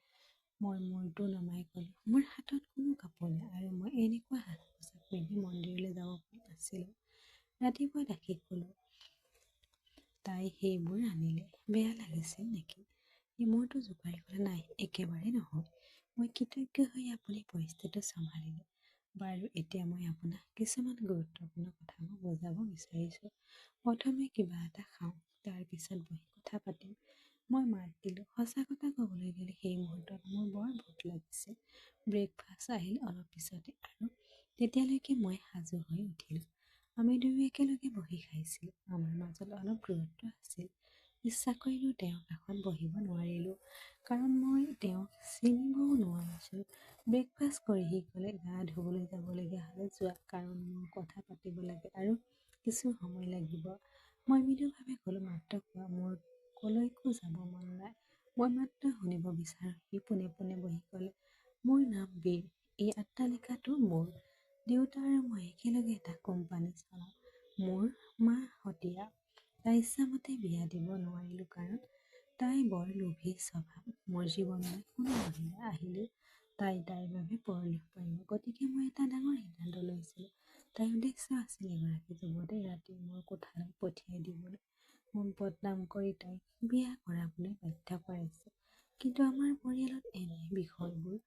মই মূৰটো নমাই ক'লোঁ, মোৰ হাতত কোনো কাপোৰ নাই আৰু মই এনেকুৱা সাজ-পোছাক পিন্ধি মন্দিৰলৈ যাব পৰা নাছিলোঁ। ৰাতিপুৱা দাসীক ক'লোঁ, তাই সেইবোৰ আনিলে। বেয়া লাগিছিল নেকি? সি মূৰটো জোকাৰি ক'লে, নাই, একেবাৰে নহয়। মই কৃতজ্ঞ হৈ আপুনি পৰিস্থিতিটো চম্ভালিলে। বাৰু এতিয়া মই আপোনাক কিছুমান গুৰুত্বপূৰ্ণ কথাবোৰ বুজাব বিচাৰিছোঁ। প্ৰথমে কিবা এটা খাওঁ, তাৰপিছত বহি কথা পাতিম। মই মাত দিলোঁ। সঁচা কথা ক'বলৈ গ'লে সেই মুহূৰ্তত মোৰ বৰ ভোক লাগিছিল। ব্ৰেকফাষ্ট আহিল অলপ পিছতে আৰু তেতিয়ালৈকে মই সাজু হৈ উঠিলোঁ। আমি দুয়ো একেলগে বহি খাইছিলোঁ। আমাৰ মাজত অলপ দূৰত্ব আছিল। ইচ্ছা কৰিলেও তেওঁৰ কাষত বহিব নোৱাৰিলোঁ, কাৰণ মই তেওঁক চিনিবও নোৱাৰিছিলোঁ। ব্ৰেকফাষ্ট কৰি সি ক'লে, গা ধুবলৈ যাবলগীয়া হ'লে যোৱা, কাৰণ মোৰ কথা পাতিব লাগে আৰু কিছু সময় লাগিব। মই মৃদুভাৱে ক'লোঁ, মাত্ৰ কোৱা, মোৰ কলৈকো যাব মন নাই। মই মাত্ৰ শুনিব বিচাৰোঁ। সি পোনে পোনে বহি ক'লে, মোৰ নাম বীৰ। এই অট্টালিকাটো মোৰ। দেউতা আৰু মই একেলগে এটা কোম্পানী চলাওঁ। মোৰ মা সতীয়া। তাই ইচ্ছামতে বিয়া দিব নোৱাৰিলোঁ, কাৰণ তাই বৰ লোভী স্বভাৱ। মোৰ জীৱনলৈ কোনো মহিলা আহিলেও তাইৰ বাবে পৰলোভ পাৰিব। গতিকে মই এটা ডাঙৰ সিদ্ধান্ত লৈছিলোঁ। তাইৰ উদ্দেশ্য আছিল এগৰাকী যুৱতীক ৰাতি মোৰ কোঠালৈ পঠিয়াই দিবলৈ। মোক বদনাম কৰি তাইক বিয়া কৰাবলৈ বাধ্য কৰাইছিল। কিন্তু আমাৰ পৰিয়ালত এনে বিষয়বোৰ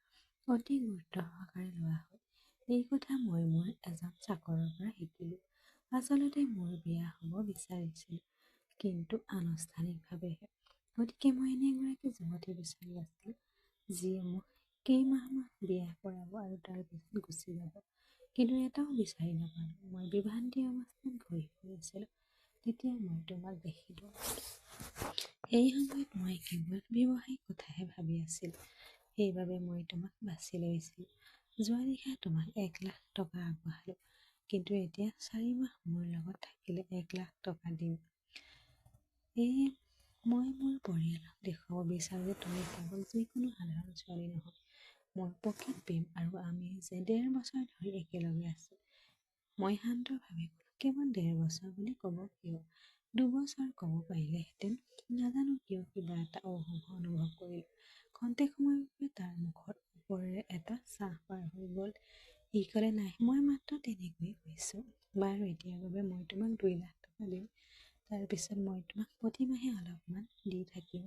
অতি গুৰুত্ব সহকাৰে লোৱা হয়। এই কথা মই মোৰ এজন চাকৰৰ পৰা শিকিলোঁ। আচলতে মোৰ বিয়া হ'ব বিচাৰিছিল, কিন্তু আনুষ্ঠানিকভাৱেহে। গতিকে মই এনে এগৰাকী যুৱতী বিচাৰি আছিলোঁ, যিয়ে মোক কেইমাহমান বিয়া কৰাব আৰু তাৰ পিছত গুচি যাব। কিন্তু এটাও বিচাৰি নাপালোঁ। মই বিভ্ৰান্তি অৱস্থাত ঘূৰি ফুৰি আছিলোঁ। তেতিয়া মই তোমাক দেখিলোঁ। এই সময়ত মই কেৱল ব্যৱসায়িক কথাহে ভাবি আছিলোঁ। সেইবাবে মই তোমাক বাছি লৈছিলোঁ। যোৱা নিশা তোমাক 1,00,000 টকা আগবঢ়ালোঁ, কিন্তু এতিয়া 4 মাহ মোৰ লগত থাকিলে 1,00,000 টকা দিম। মই মোৰ পৰিয়ালক দেখুৱাব বিচাৰোঁ যে তুমি কেৱল যিকোনো সাধাৰণ ছোৱালী নহয়, মোৰ প্ৰকৃত প্ৰেম, আৰু আমি যে 1.5 বছৰ ধৰি একেলগে আছোঁ। মই শান্তভাৱে ক'লোঁ, কেৱল 1.5 বছৰ বুলি ক'ব কিয়? 2 বছৰ ক'ব পাৰিলেহেঁতেন। নাজানো কিয় কিবা এটা অশুভ অনুভৱ কৰিলোঁ। খন্তেক সময়ৰ বাবে তাৰ মুখৰ ওপৰেৰে এটা ছাঁ পাৰ হৈ গ'ল। সি ক'লে, নাই, মই মাত্ৰ তেনেকৈয়ে কৈছোঁ। বাৰু, এতিয়াৰ বাবে মই তোমাক 2,00,000 টকা দিম। তাৰ পিছত মই তোমাক প্ৰতিমাহে অলপমান দি থাকিম।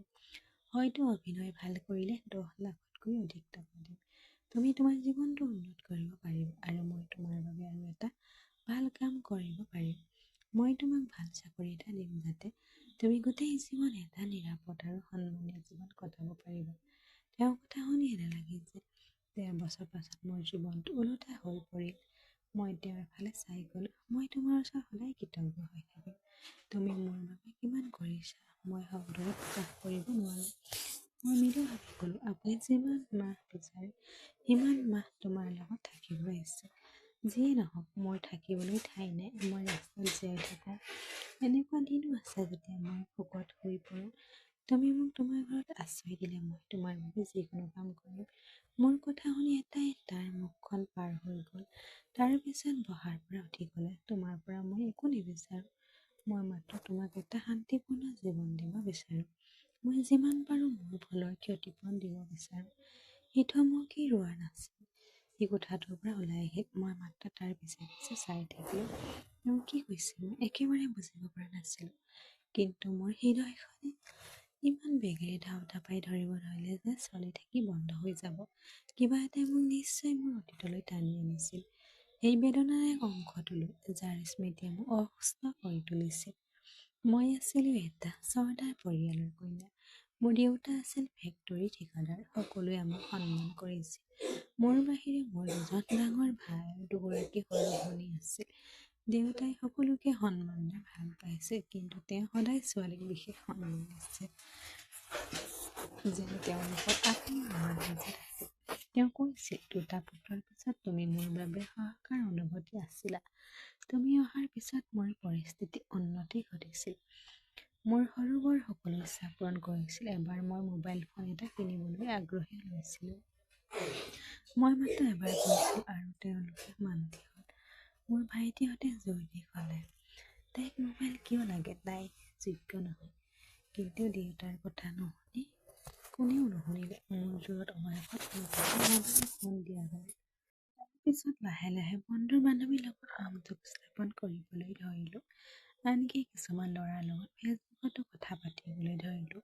হয়তো অভিনয় ভাল কৰিলে 10,00,000তকৈ অধিক টকা দিম। তুমি তোমাৰ জীৱনটো উন্নত কৰিব পাৰিবা, আৰু মই তোমাৰ বাবে আৰু এটা ভাল কাম কৰিব পাৰিম। মই তোমাক ভাল চাকৰি এটা দিম, যাতে তুমি গোটেই জীৱন এটা নিৰাপদ আৰু সন্মানীয় জীৱন কটাব পাৰিবা। তেওঁৰ কথা শুনি এনে লাগিল যে 1.5 বছৰ পাছত মোৰ জীৱনটো ওলোটা হৈ পৰিল। মই তেওঁৰ ফালে চাই ক'লোঁ, মই তোমাৰ ওচৰত সদায় কৃতজ্ঞ হৈ থাকিম। তুমি মোৰ বাবে কিমান কৰিছা মই শব্দৰে প্ৰকাশ কৰিব নোৱাৰোঁ। মই মৃদুভাৱে ক'লোঁ, আপুনি যিমান মাহ বিচাৰে সিমান মাহ তোমাৰ লগত থাকিবলৈ ইচ্ছুক। যিয়ে নহওক, মোৰ থাকিবলৈ ঠাই নাই। মই ৰাস্তাত জীয়াই থাকোঁ। এনেকুৱা দিনো আছে যেতিয়া মই ভোকত শুই পৰোঁ। তুমি মোক তোমাৰ ঘৰত আশ্ৰয় দিলে মই তোমাৰ বাবে যিকোনো কাম কৰিম। মোৰ কথা শুনি এটাই তাৰ মুখখন পাৰ হৈ গ'ল। তাৰ পিছত বহাৰ পৰা উঠি ক'লে, তোমাৰ পৰা মই একো নিবিচাৰোঁ। মই মাত্ৰ তোমাক এটা শান্তিপূৰ্ণ জীৱন দিব বিচাৰোঁ। মই যিমান পাৰোঁ মোৰ ভুলৰ ক্ষতিপূৰণ দিব বিচাৰোঁ। সি থমকি ৰোৱা নাছিল। সি কোঠাটোৰ পৰা ওলাই আহিল। মই মাত্ৰ তাৰ পিছে পিছে চাই থাকিলোঁ। তেওঁ কি কৈছিল মই একেবাৰে বুজিব পৰা নাছিলোঁ, কিন্তু মোৰ হৃদয়খনে ইমান বেগেৰে ধাও ধাপাই ধৰিব ধৰিলে যে চলি থাকি বন্ধ হৈ যাব। কিবা এটাই মোক নিশ্চয় মোৰ অতীতলৈ টানি আনিছিল, সেই বেদনাৰ এক অংশটোলৈ, যাৰ স্মৃতিয়ে মোক অসুস্থ কৰি তুলিছিল। মই আছিলোঁ এটা চৰ্দাৰ পৰিয়ালৰ কন্যা। মোৰ দেউতা আছিল ফেক্টৰী ঠিকাদাৰ। সকলোৱে আমাক সন্মান কৰিছিল। মোৰ বাহিৰে মোৰ 2জন ডাঙৰ ভাই আৰু 2গৰাকী সৰু ভনী আছিল। দেউতাই সকলোকে সন্মানেৰে ভাল পাইছিল, কিন্তু তেওঁ সদায় ছোৱালীক বিশেষ সন্মান দিছিল, যেন তেওঁলোকৰ আপনি মাৰ মাজত আছিল। তেওঁ কৈছিল, 2টা পুত্ৰৰ পিছত তুমি মোৰ বাবে হাহাকাৰ অনুভূতি আছিলা। তুমি অহাৰ পিছত মোৰ পৰিস্থিতি উন্নতি ঘটিছিল। মোৰ সৰু বৰ সকলো ইচ্ছা পূৰণ কৰিছিল। এবাৰ মই মোবাইল ফোন এটা কিনিবলৈ আগ্ৰহী হৈছিলোঁ। মই মাত্ৰ এবাৰ কৈছিলোঁ, আৰু তেওঁলোকে মান্তি হ'ল। মোৰ ভাইটিহঁতে জোৰ দি ক'লে, তাইক মোবাইল কিয় লাগে, তাই যোগ্য নহয়। কিন্তু দেউতাৰ কথা নুশুনি কোনেও নুশুনিলে। মোৰ জোৰত অৱশেষত মোবাইল ফোন দিয়া হ'ল। তাৰপিছত লাহে লাহে বন্ধু বান্ধৱীৰ লগত সংযোগ স্থাপন কৰিবলৈ ধৰিলোঁ। আনকি কিছুমান ল'ৰাৰ লগত ফেচবুকতো কথা পাতিবলৈ ধৰিলোঁ।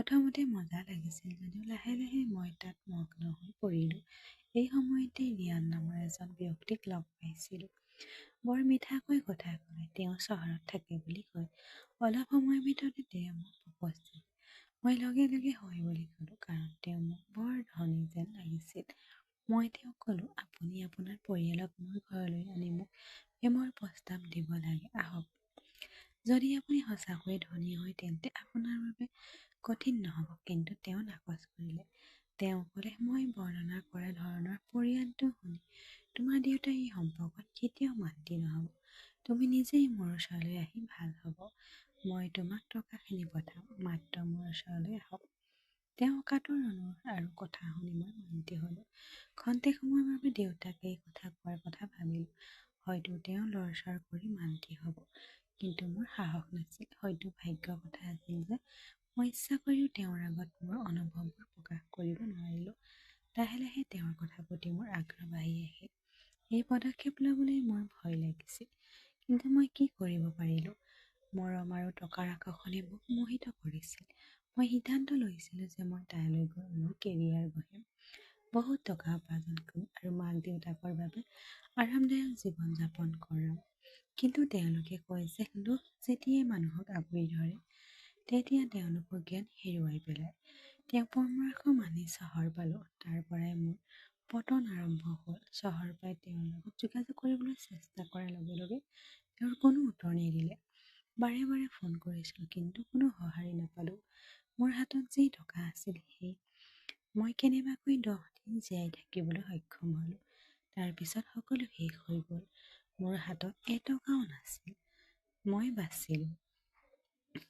প্ৰথমতে মজা লাগিছিল যদিও লাহে লাহে মই তাত মগ্ন হৈ পৰিলোঁ। এই সময়তে ৰিয়ান নামৰ এজন ব্যক্তিক লগ পাইছিলোঁ। বৰ মিঠাকৈ কথা কয়। তেওঁ চহৰত থাকে বুলি কয়। অলপ সময়ৰ ভিতৰতে তেওঁ মোক প্ৰপ'জ দিলে। মই লগে লগে হয় বুলি ক'লোঁ, কাৰণ তেওঁ মোক বৰ ধনী যেন লাগিছিল। মই তেওঁক ক'লোঁ, আপুনি আপোনাৰ পৰিয়ালক মোৰ ঘৰলৈ আনি মোক প্ৰেমৰ প্ৰস্তাৱ দিব লাগে, আহক। যদি আপুনি সঁচাকৈয়ে ধনী হয় তেন্তে আপোনাৰ বাবে কঠিন নহ'ব। কিন্তু তেওঁ নাকচ কৰিলে। তেওঁ ক'লে, মই বৰ্ণনা কৰা ধৰণৰ পৰিয়ালটো শুনি তোমাৰ দেউতাই এই সম্পৰ্কত কেতিয়াও মান্তি নহ'ব। তুমি নিজেই মোৰ ওচৰলৈ আহি ভাল হ'ব। মই তোমাক টকাখিনি পঠাম, মাত্ৰ মোৰ ওচৰলৈ আহক। তেওঁ কাতৰ অনুৰোধ আৰু কথা শুনি মই মান্তি হ'লোঁ। খন্তেক সময়ৰ বাবে দেউতাকে এই কথা কোৱাৰ কথা ভাবিলোঁ। হয়তো তেওঁ লৰচৰ কৰি মান্তি হ'ব। কিন্তু মোৰ সাহস নাছিল। হয়তো ভাগ্যৰ কথা আছিল যে মই ইচ্ছা কৰিও তেওঁৰ আগত মোৰ অনুভৱবোৰ প্ৰকাশ কৰিব নোৱাৰিলোঁ। লাহে লাহে তেওঁৰ কথাৰ প্ৰতি মোৰ আগ্ৰহ বাঢ়ি আহিল। এই পদক্ষেপ ল'বলৈ মোৰ ভয় লাগিছিল। কিন্তু মই কি কৰিব পাৰিলোঁ? মৰম আৰু টকাৰ আকৰ্ষণে মোক মোহিত কৰিছিল। মই সিদ্ধান্ত লৈছিলোঁ যে মই তাইলৈ গৈ মোৰ কেৰিয়াৰ গঢ়িম, বহুত টকা উপাৰ্জন কৰিম আৰু মাক দেউতাকৰ বাবে আৰামদায়ক জীৱন যাপন কৰাম। কিন্তু তেওঁলোকে কয় যে লোভ যেতিয়াই মানুহক আগুৰি ধৰে তেতিয়া তেওঁলোকৰ জ্ঞান হেৰুৱাই পেলায়। তেওঁ পৰামৰ্শ মানি চহৰ পালোঁ। তাৰ পৰাই মোৰ পতন আৰম্ভ হ'ল। চহৰ পাই তেওঁৰ লগত যোগাযোগ কৰিবলৈ চেষ্টা কৰাৰ লগে লগে তেওঁৰ কোনো উত্তৰ নিদিলে। বাৰে বাৰে ফোন কৰিছিলোঁ, কিন্তু কোনো সঁহাৰি নাপালোঁ। মোৰ হাতত যি টকা আছিল মই কেনেবাকৈ 10 দিন জীয়াই থাকিবলৈ সক্ষম হ'লোঁ। তাৰ পিছত সকলো শেষ হৈ গ'ল। মোৰ হাতত এটকাও নাছিল। মই বাচিলোঁ।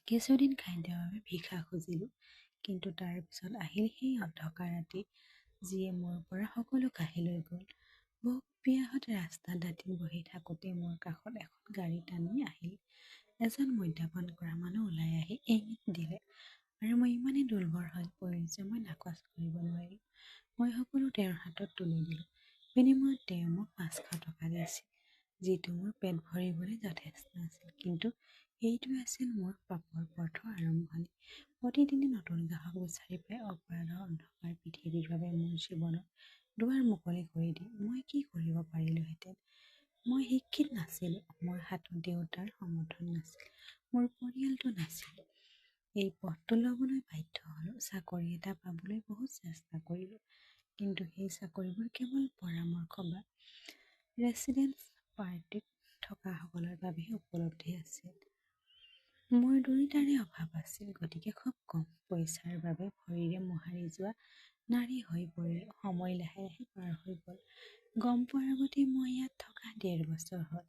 কিছুদিন খাদ্যৰ বাবে ভিক্ষা খুজিলোঁ। কিন্তু তাৰ পিছত আহিল সেই অন্ধকাৰ ৰাতি, যিয়ে মোৰ পৰা সকলো কাঢ়ি লৈ গ'ল। বিয়াহত ৰাস্তাত দাঁতি বহি থাকোঁতে মোৰ কাষত এখন গাড়ী টানি আহিল। এজন মদ্যপান কৰা মানুহ ওলাই আহি ইংগিত দিলে আৰু মই ইমানেই দুৰ্বল হৈ পৰিলোঁ যে মই নাকচ কৰিব নোৱাৰিলোঁ। মই সকলো তেওঁৰ হাতত তুলি দিলোঁ। বিনিময়ত তেওঁ মোক 500 টকা দিছিল, যিটো মোৰ পেট ভৰিবলৈ যথেষ্ট আছিল। কিন্তু এইটোৱে আছিল মোৰ পাপৰ পথৰ আৰম্ভণি। প্ৰতিদিনে নতুন গ্ৰাহক বিচাৰি পাই অপৰাধৰ অন্ধকাৰ পৃথিৱীৰ বাবে মোৰ জীৱনৰ দুৱাৰ মুকলি কৰি দি মই কি কৰিব পাৰিলোঁহেঁতেন? মই শিক্ষিত নাছিলোঁ। মোৰ হাতত দেউতাৰ সমৰ্থন নাছিল। মোৰ পৰিয়ালটো নাছিল। এই পথটো ল'বলৈ বাধ্য হ'লোঁ। চাকৰি এটা পাবলৈ বহুত চেষ্টা কৰিলোঁ। কিন্তু সেই চাকৰিবোৰ কেৱল পৰামৰ্শ বা ৰেচিডেন্স পাৰ্টিত থকাসকলৰ বাবেহে উপলব্ধ আছিল। মোৰ দুয়োটাৰে অভাৱ আছিল। গতিকে খুব কম পইচাৰ বাবে ভৰিৰে মোহাৰি যোৱা নাৰী হৈ পৰিলোঁ। সময় লাহে লাহে পাৰ হৈ গ'ল। গম পোৱাৰ আগতে মই ইয়াত থকা 1.5 বছৰ হ'ল।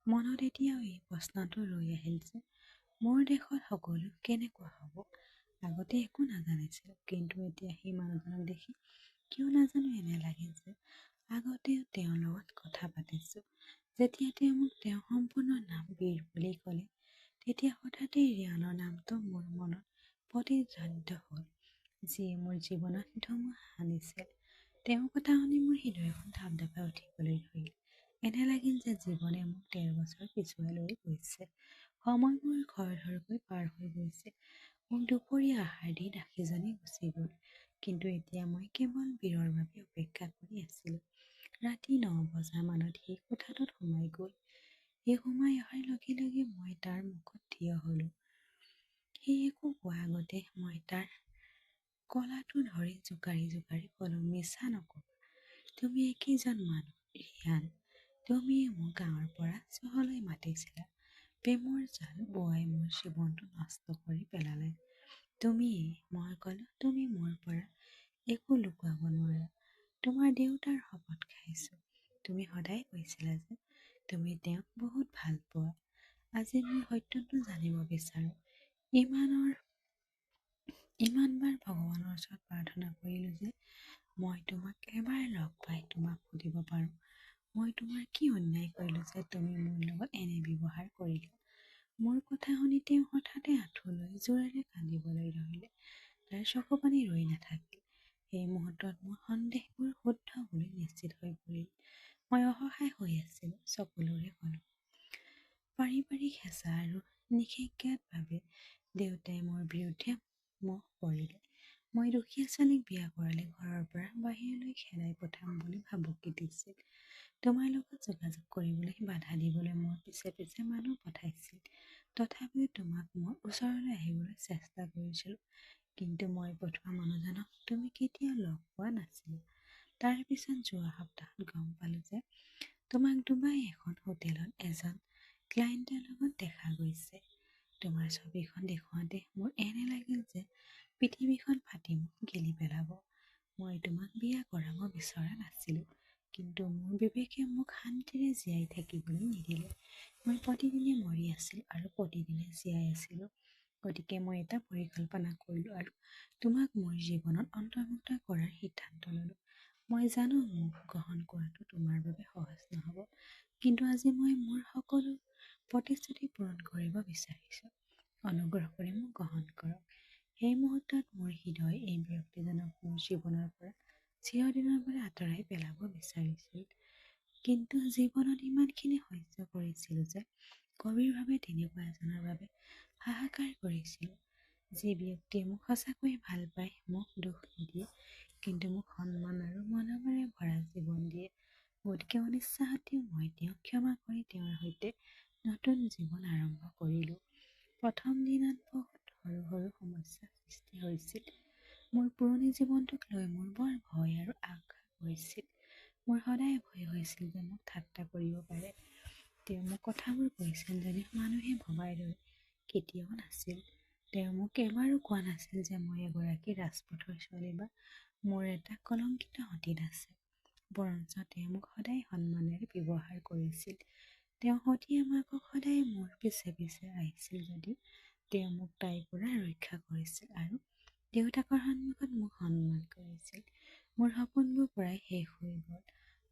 মনত এতিয়াও এই প্ৰশ্নটো ৰৈ আহিল যে মোৰ দেশত সকলো কেনেকুৱা হ'ব। আগতে একো নাজানিছিলোঁ, কিন্তু এতিয়া সেই মানুহজনক দেখি কিয় নাজানো এনে লাগে যে আগতেও তেওঁৰ লগত কথা পাতিছোঁ। যেতিয়া তেওঁ মোক তেওঁৰ সম্পূৰ্ণ নাম বীৰ বুলি ক'লে, তেতিয়া হঠাতে ৰিয়ানৰ নামটো মোৰ মনত প্ৰতিধ্বনিত হ'ল, যিয়ে মোৰ জীৱনত ধুমুহা আনিছিল। তেওঁৰ কথা শুনি মোৰ হৃদয়খন ধাপ-ধাপাই উঠিবলৈ ধৰিলে। এনে লাগিল যে জীৱনে মোক 13 বছৰ পিছুৱাই লৈ গৈছে। সময়বোৰ খৰধৰকৈ পাৰ হৈ গৈছিল। মোক দুপৰীয়া আহাৰ দি দাসীজনী গুচি গ'ল। কিন্তু এতিয়া মই কেৱল বীৰৰ বাবে অপেক্ষা কৰি আছিলোঁ। ৰাতি 9 বজা মানত সি কোঠাটোত সোমাই গ'ল। সি সোমাই অহাৰ লগে লগে মই তাৰ মুখত থিয় হ'লোঁ। সি একো কোৱাৰ আগতে মই তাৰ কলাটো ধৰি জোকাৰি জোকাৰি ক'লোঁ, মিছা নক'বা। তুমি একেইজন মানুহ, ৰিয়ান। তুমিয়ে মোক গাঁৱৰ পৰা চহৰলৈ মাতিছিলা। প্ৰেমৰ জাল বোৱাই মোৰ জীৱনটো নষ্ট কৰি পেলালে তুমিয়ে। মই ক'লোঁ, তুমি মোৰ পৰা একো লুকুৱাব নোৱাৰা। তোমাৰ দেউতাৰ শপত খাইছোঁ। তুমি সদায় কৈছিলা যে তুমি তেওঁক বহুত ভাল পোৱা। আজি মই সত্যটো জানিব বিচাৰোঁ। ইমানবাৰ ভগৱানৰ ওচৰত প্ৰাৰ্থনা কৰিলোঁ যে মই তোমাক এবাৰ লগ পাই তোমাক সুধিব পাৰোঁ, মই তোমাৰ কি অন্যায় কৰিলোঁ যে তুমি মোৰ লগত এনে ব্যৱহাৰ কৰিলা। মোৰ কথা শুনি তেওঁ হঠাতে আঁঠু লৈ জোৰেৰে কান্দিবলৈ ধৰিলে। তাৰ চকুপানী ৰৈ নাথাকিল। সেই মুহূৰ্তত মোৰ সন্দেহবোৰ শুদ্ধ বুলি নিশ্চিত হৈ পৰিল। মই অসহায় হৈ আছিলোঁ। সকলোৰে ক'লোঁ, পাৰিবাৰিক হেঁচা আৰু নিষেধাজ্ঞাৰ বাবে দেউতাই মোৰ বিৰুদ্ধে মোহ পৰিলে। মই দুখীয়া ছোৱালীক বিয়া কৰালে ঘৰৰ পৰা বাহিৰলৈ খেদাই পঠাম বুলি ভাবুকি দিছিল। তোমাৰ লগত যোগাযোগ কৰিবলৈ বাধা দিবলৈ মোৰ পিছে পিছে মানুহ পঠাইছিল। তথাপিও তোমাক মোৰ ওচৰলৈ আহিবলৈ চেষ্টা কৰিছিলোঁ, কিন্তু মই পঠোৱা মানুহজনক তুমি কেতিয়াও লগ পোৱা নাছিলা। তাৰ পিছত যোৱা সপ্তাহত গম পালোঁ যে তোমাক ডুবাই এখন হোটেলত এজন ক্লায়েণ্টৰ লগত দেখা গৈছে। তোমাৰ ছবিখন দেখুৱাওঁতে মোৰ এনে লাগিল যে পৃথিৱীখন ফাটি মোক গিলি পেলাব। মই তোমাক বিয়া কৰাব বিচৰা নাছিলোঁ, কিন্তু মোৰ বিবেকে মোক শান্তিৰে জীয়াই থাকিবলৈ নিদিলে। মই প্ৰতিদিনে মৰি আছিলোঁ আৰু প্ৰতিদিনে জীয়াই আছিলোঁ। গতিকে মই এটা পৰিকল্পনা কৰিলোঁ আৰু তোমাক মোৰ জীৱনত অন্তৰ্ভুক্ত কৰাৰ সিদ্ধান্ত ল'লোঁ। মই জানো মোক গ্ৰহণ কৰাটো তোমাৰ বাবে সহজ নহ'ব, কিন্তু আজি মই মোৰ সকলো প্ৰতিশ্ৰুতি পূৰণ কৰিব বিচাৰিছোঁ। অনুগ্ৰহ কৰি মোক গ্ৰহণ কৰক। সেই মুহূৰ্তত মোৰ হৃদয় এই ব্যক্তিজনক মোৰ জীৱনৰ পৰা চিৰদিনৰ বাবে আঁতৰাই পেলাব বিচাৰিছিল, কিন্তু জীৱনত ইমানখিনি সহ্য কৰিছিলোঁ যে গভীৰভাৱে তেনেকুৱা এজনৰ বাবে হাহাকাৰ কৰিছিলোঁ, যি ব্যক্তিয়ে মোক সঁচাকৈয়ে ভাল পায়, মোক দুখ নিদিয়ে, কিন্তু মোক সন্মান আৰু মৰমেৰে ভৰা জীৱন দিয়ে। গতিকে অনিচ্ছাসত্ত্বেও মই তেওঁক ক্ষমা কৰি তেওঁৰ সৈতে নতুন জীৱন আৰম্ভ কৰিলোঁ। প্ৰথম দিনত বহুত সৰু সৰু সমস্যাৰ সৃষ্টি হৈছিল। মোৰ পুৰণি জীৱনটোক লৈ মোৰ বৰ ভয় আৰু আশা হৈছিল। মোৰ সদায় ভয় হৈছিল যে মোক ঠাট্টা কৰিব পাৰে। তেওঁ মোক কথাবোৰ কৈছিল যদিও মানুহে ভবাৰ দৰে কেতিয়াও নাছিল। তেওঁ মোক এবাৰো কোৱা নাছিল যে মই এগৰাকী ৰাজপথৰ ছোৱালী বা মোৰ এটা কলংকিত অতীত আছে। বৰঞ্চ তেওঁ মোক সদায় সন্মানেৰে ব্যৱহাৰ কৰিছিল। তেওঁ সতীয়া মাকক সদায় মোৰ পিছে পিছে আহিছিল যদিও তেওঁ মোক তাইৰ পৰা ৰক্ষা কৰিছিল আৰু দেউতাকৰ সন্মুখত মোক সন্মান কৰিছিল। মোৰ সপোনবোৰ প্ৰায় শেষ হৈ গ'ল।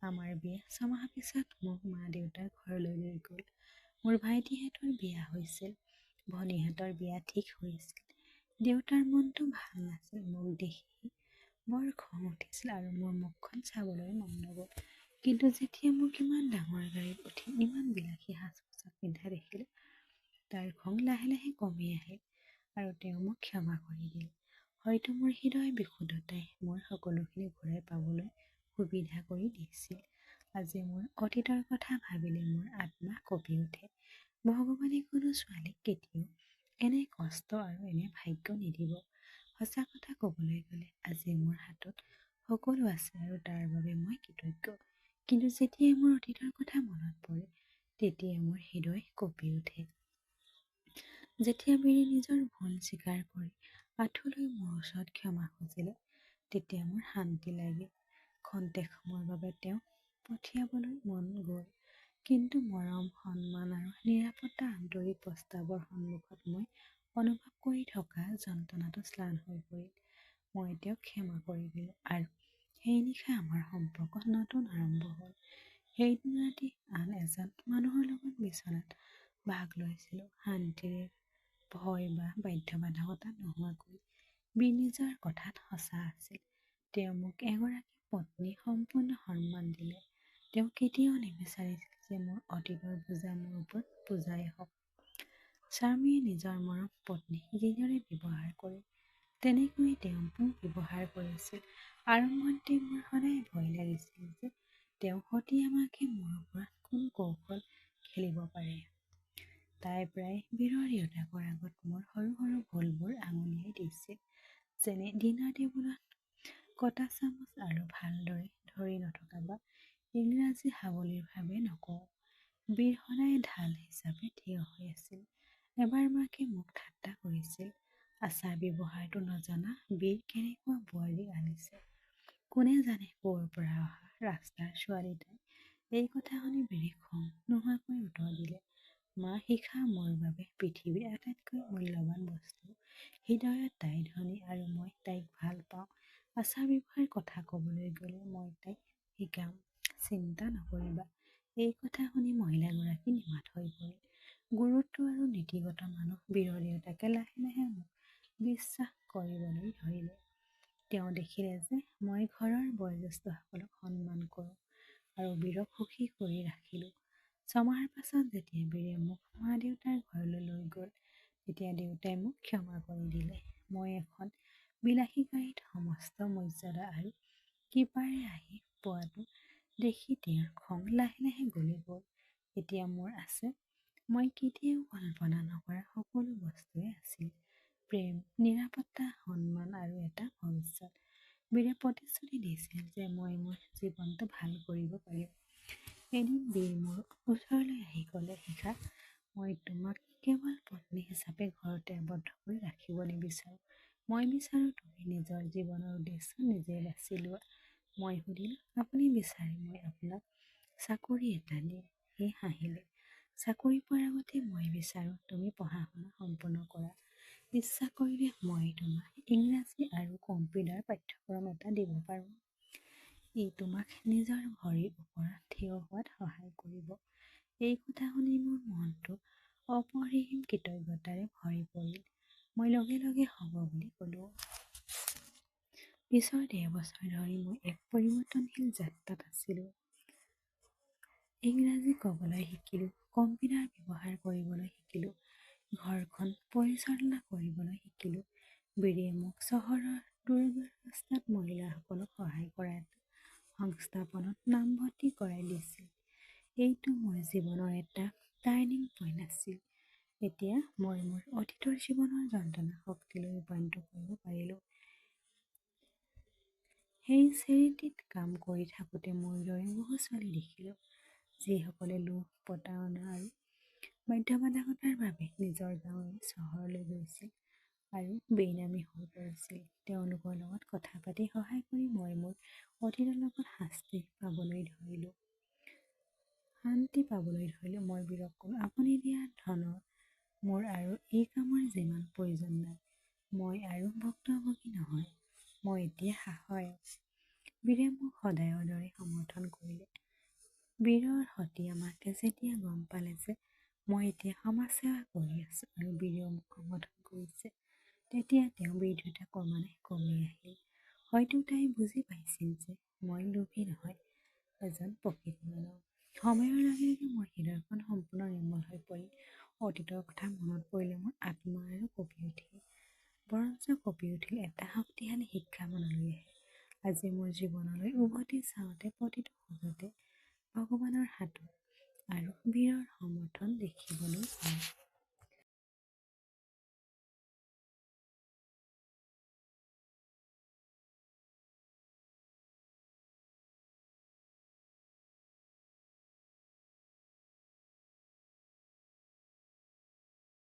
আমাৰ বিয়া 6 মাহ পিছত মোক মা-দেউতাৰ ঘৰলৈ লৈ গ'ল। মোৰ ভাইটিহঁতৰ বিয়া হৈছিল, ভনীহঁতৰ বিয়া ঠিক হৈছিল। দেউতাৰ মনটো ভাল নাছিল। মোক দেখি বৰ খং উঠিছিল আৰু মোৰ মুখখন চাবলৈ মন নগ'ল। কিন্তু যেতিয়া মোক ইমান ডাঙৰ গাড়ীত উঠি ইমান বিলাসী সাজ-পোছাক পিন্ধা দেখিলে, তাৰ খং লাহে লাহে কমি আহিল আৰু তেওঁ মোক ক্ষমা কৰি দিলে। হয়তো মোৰ হৃদয় বিশুদ্ধতাই মোৰ সকলোখিনি ঘূৰাই পাবলৈ সুবিধা কৰি দিছিল। আজি মোৰ অতীতৰ কথা ভাবিলে মোৰ আত্মা কঁপি উঠে। ভগৱানে কোনো ছোৱালীক কেতিয়াও এনে কষ্ট আৰু এনে ভাগ্য নিদিব। সঁচা কথা ক'বলৈ গ'লে আজি মোৰ হাতত সকলো আছে আৰু তাৰ বাবে মই কৃতজ্ঞ। কিন্তু যেতিয়াই মোৰ অতীতৰ কথা মনত পৰে, তেতিয়াই মোৰ হৃদয় কঁপি উঠে। যেতিয়া বীৰে নিজৰ ভুল স্বীকাৰ কৰি আঁঠুলৈ মোৰ ওচৰত ক্ষমা খুজিলে, তেতিয়া মোৰ শান্তি লাগিল। খন্তেক সময়ৰ বাবে তেওঁক পঠিয়াবলৈ মন গ'ল, কিন্তু মৰম, সন্মান আৰু নিৰাপত্তাৰ আন্তৰিক প্ৰস্তাৱৰ সন্মুখত মই অনুভৱ কৰি থকা যন্ত্ৰণাটো ম্লান হৈ পৰিল। মই তেওঁক ক্ষমা কৰি দিলোঁ আৰু সেই নিশা আমাৰ সম্পৰ্ক নতুন আৰম্ভ হ'ল। সেইদিন ৰাতি আন এজন মানুহৰ লগত বিচনাত ভাগ লৈছিলোঁ, শান্তিৰে, ভয় বা বাধ্যবাধকতা নোহোৱাকৈ। বীৰ নিজৰ কথাত সঁচা আছিল। তেওঁ মোক এগৰাকী পত্নীৰ সম্পূৰ্ণ সন্মান দিলে। তেওঁ কেতিয়াও নিবিচাৰিছিল যে মোৰ অতীতৰ বোজা মোৰ ওপৰত বোজাই হওক। স্বামীয়ে নিজৰ মৰম পত্নীক যিদৰে ব্যৱহাৰ কৰে, তেনেকৈয়ে তেওঁ মোক ব্যৱহাৰ কৰিছিল। আৰম্ভণিতে মোৰ সদায় ভয় লাগিছিল যে তেওঁ সতীয়া মাকে মোৰ ওপৰত কোন কৌশল খেলিব পাৰে। তাই প্ৰায় বীৰৰ দেউতাকৰ আগত মোৰ সৰু সৰু ভুলবোৰ আঙুলিয়াই দিছিল, যেনে ডিনাৰ টেবুলত কটা চামুচ আৰু ভালদৰে ধৰি নথকা বা ইংৰাজী সাৱলীলভাৱে নকওঁ। বীৰ সদায় ঢাল হিচাপে থিয় হৈ আছিল। এবাৰ মাকে মোক ঠাট্টা কৰিছিল, আচাৰ ব্যৱহাৰটো নজনা বীৰ কেনেকুৱা বোৱাৰী আনিছে। কোনে জানে ক'ৰ পৰা অহা ৰাস্তাৰ ছোৱালী তাই। এই কথা শুনি বীৰে খং নোহোৱাকৈ উত্তৰ দিলে, মা শিখা মোৰ বাবে পৃথিৱীৰ আটাইতকৈ মূল্যৱান বস্তু। হৃদয়ত তাই ধনী আৰু মই তাইক ভাল পাওঁ। আচাৰ ব্যৱহাৰৰ কথা ক'বলৈ গ'লে মই তাইক শিকাম, চিন্তা নকৰিবা। এই কথা শুনি মহিলাগৰাকী নিমাত হৈ পৰিল। গুৰুত্ব আৰু নীতিগত মানুহ বীৰৰ দেউতাকে লাহে লাহে মোক বিশ্বাস কৰিবলৈ ধৰিলে। তেওঁ দেখিলে যে মই ঘৰৰ বয়োজ্যেষ্ঠসকলক সন্মান কৰোঁ আৰু বীৰক সুখী কৰি ৰাখিলোঁ। 6 মাহৰ পাছত যেতিয়া বীৰে মোক মা-দেউতাৰ ঘৰলৈ লৈ গ'ল, তেতিয়া দেউতাই মোক ক্ষমা কৰি দিলে। মই এখন বিলাসী গাড়ীত সমস্ত মৰ্যাদা আৰু কিপাৰে আহি পোৱাটো দেখি তেওঁৰ খং লাহে লাহে গলি গ'ল। এতিয়া মোৰ আছে মই কেতিয়াও কল্পনা নকৰা সকলো বস্তুৱে আছিল। প্ৰেম, নিৰাপত্তা, সন্মান আৰু এটা ভৱিষ্যত। বীৰে প্ৰতিশ্ৰুতি দিছিল যে মই মোৰ জীৱনটো ভাল কৰিব পাৰিম। এদিন বীৰ মোৰ ওচৰলৈ আহি ক'লে, শিখা, মই তোমাক কেৱল পত্নী হিচাপে ঘৰতে আবদ্ধ কৰি ৰাখিব নিবিচাৰোঁ। মই বিচাৰোঁ তুমি নিজৰ জীৱনৰ উদ্দেশ্য নিজে বাছি লোৱা। মই সুধিলোঁ, আপুনি বিচাৰে মই আপোনাক চাকৰি এটা দিম? সি হাঁহিলে। চাকৰি পোৱাৰ আগতে মই বিচাৰোঁ তুমি পঢ়া-শুনা সম্পূৰ্ণ কৰা। ইচ্ছা কৰিলে মই তোমাক ইংৰাজী আৰু কম্পিউটাৰ পাঠ্যক্ৰম এটা দিব পাৰোঁ। ই তোমাক নিজৰ ভৰিৰ ওপৰত থিয় হোৱাত সহায় কৰিব। এই কথা শুনি মোৰ মনটো অপৰিসীম কৃতজ্ঞতাৰে ভৰি পৰিল। মই লগে লগে হ'ব বুলি ক'লোঁ। পিছৰ ১.৫ বছৰ ধৰি মই এক পৰিৱৰ্তনশীল যাত্ৰাত আছিলোঁ। ইংৰাজী ক'বলৈ শিকিলোঁ, কম্পিউটাৰ ব্যৱহাৰ কৰিবলৈ শিকিলোঁ, ঘৰখন পৰিচালনা কৰিবলৈ শিকিলোঁ। বীৰে মোক চহৰৰ দুৰৱস্থাত মহিলাসকলক সহায় কৰা এটা সংস্থাপনত নামভৰ্তি কৰাই দিছিল। এইটো মোৰ জীৱনৰ এটা টাৰ্নিং পইণ্ট আছিল। এতিয়া মই মোৰ অতীতৰ জীৱনৰ যন্ত্ৰণা শক্তিলৈ ৰূপান্তৰিত কৰিব পাৰিলোঁ। সেই চেৰিটিত কাম কৰি থাকোঁতে মোৰ দৰে বহু ছোৱালী দেখিলোঁ, যিসকলে লোভ, প্ৰতাৰণা আৰু বাধ্যবাধকতাৰ বাবে নিজৰ গাঁও এৰি চহৰলৈ গৈছিল আৰু বেইনামী হৈ পৰিছিল। তেওঁলোকৰ লগত কথা পাতি সহায় কৰি মই মোৰ অতীতৰ লগত শান্তি পাবলৈ ধৰিলোঁ। মই বীৰক ক'লোঁ, আপুনি দিয়া ধনৰ মোৰ আৰু এই কামৰ যিমান প্ৰয়োজন নাই। মই আৰু ভুক্তভোগী নহয়, মই এতিয়া সহায়ক। বীৰে মোক সদায়ৰ দৰে সমৰ্থন কৰিলে। বীৰৰ সতীয়া মাকে যেতিয়া গম পালে যে মই এতিয়া সমাজসেৱা কৰি আছোঁ আৰু বীৰেও মোক সমৰ্থন কৰিছে, তেতিয়া তেওঁৰ বিৰোধিতা ক্ৰমান্বয়ে কমি আহিল। হয়তো তাই বুজি পাইছিল যে মই লোভী নহয়, এজন প্ৰকৃত মানৱ। সময়ৰ লগে লগে মোৰ হৃদয়খন সম্পূৰ্ণ নিৰ্মল হৈ পৰিল। অতীতৰ কথা মনত পৰিলে মোৰ আত্মা আৰু কঁপি উঠিল। বৰঞ্চ কঁপি উঠিল এটা শক্তিশালী শিক্ষা মনলৈ আহে। আজি মোৰ জীৱনলৈ উভতি চাওঁতে প্ৰতিটো খোজতে ভগৱানৰ হাতত আৰু বীৰৰ সমৰ্থন দেখিবলৈ পাওঁ।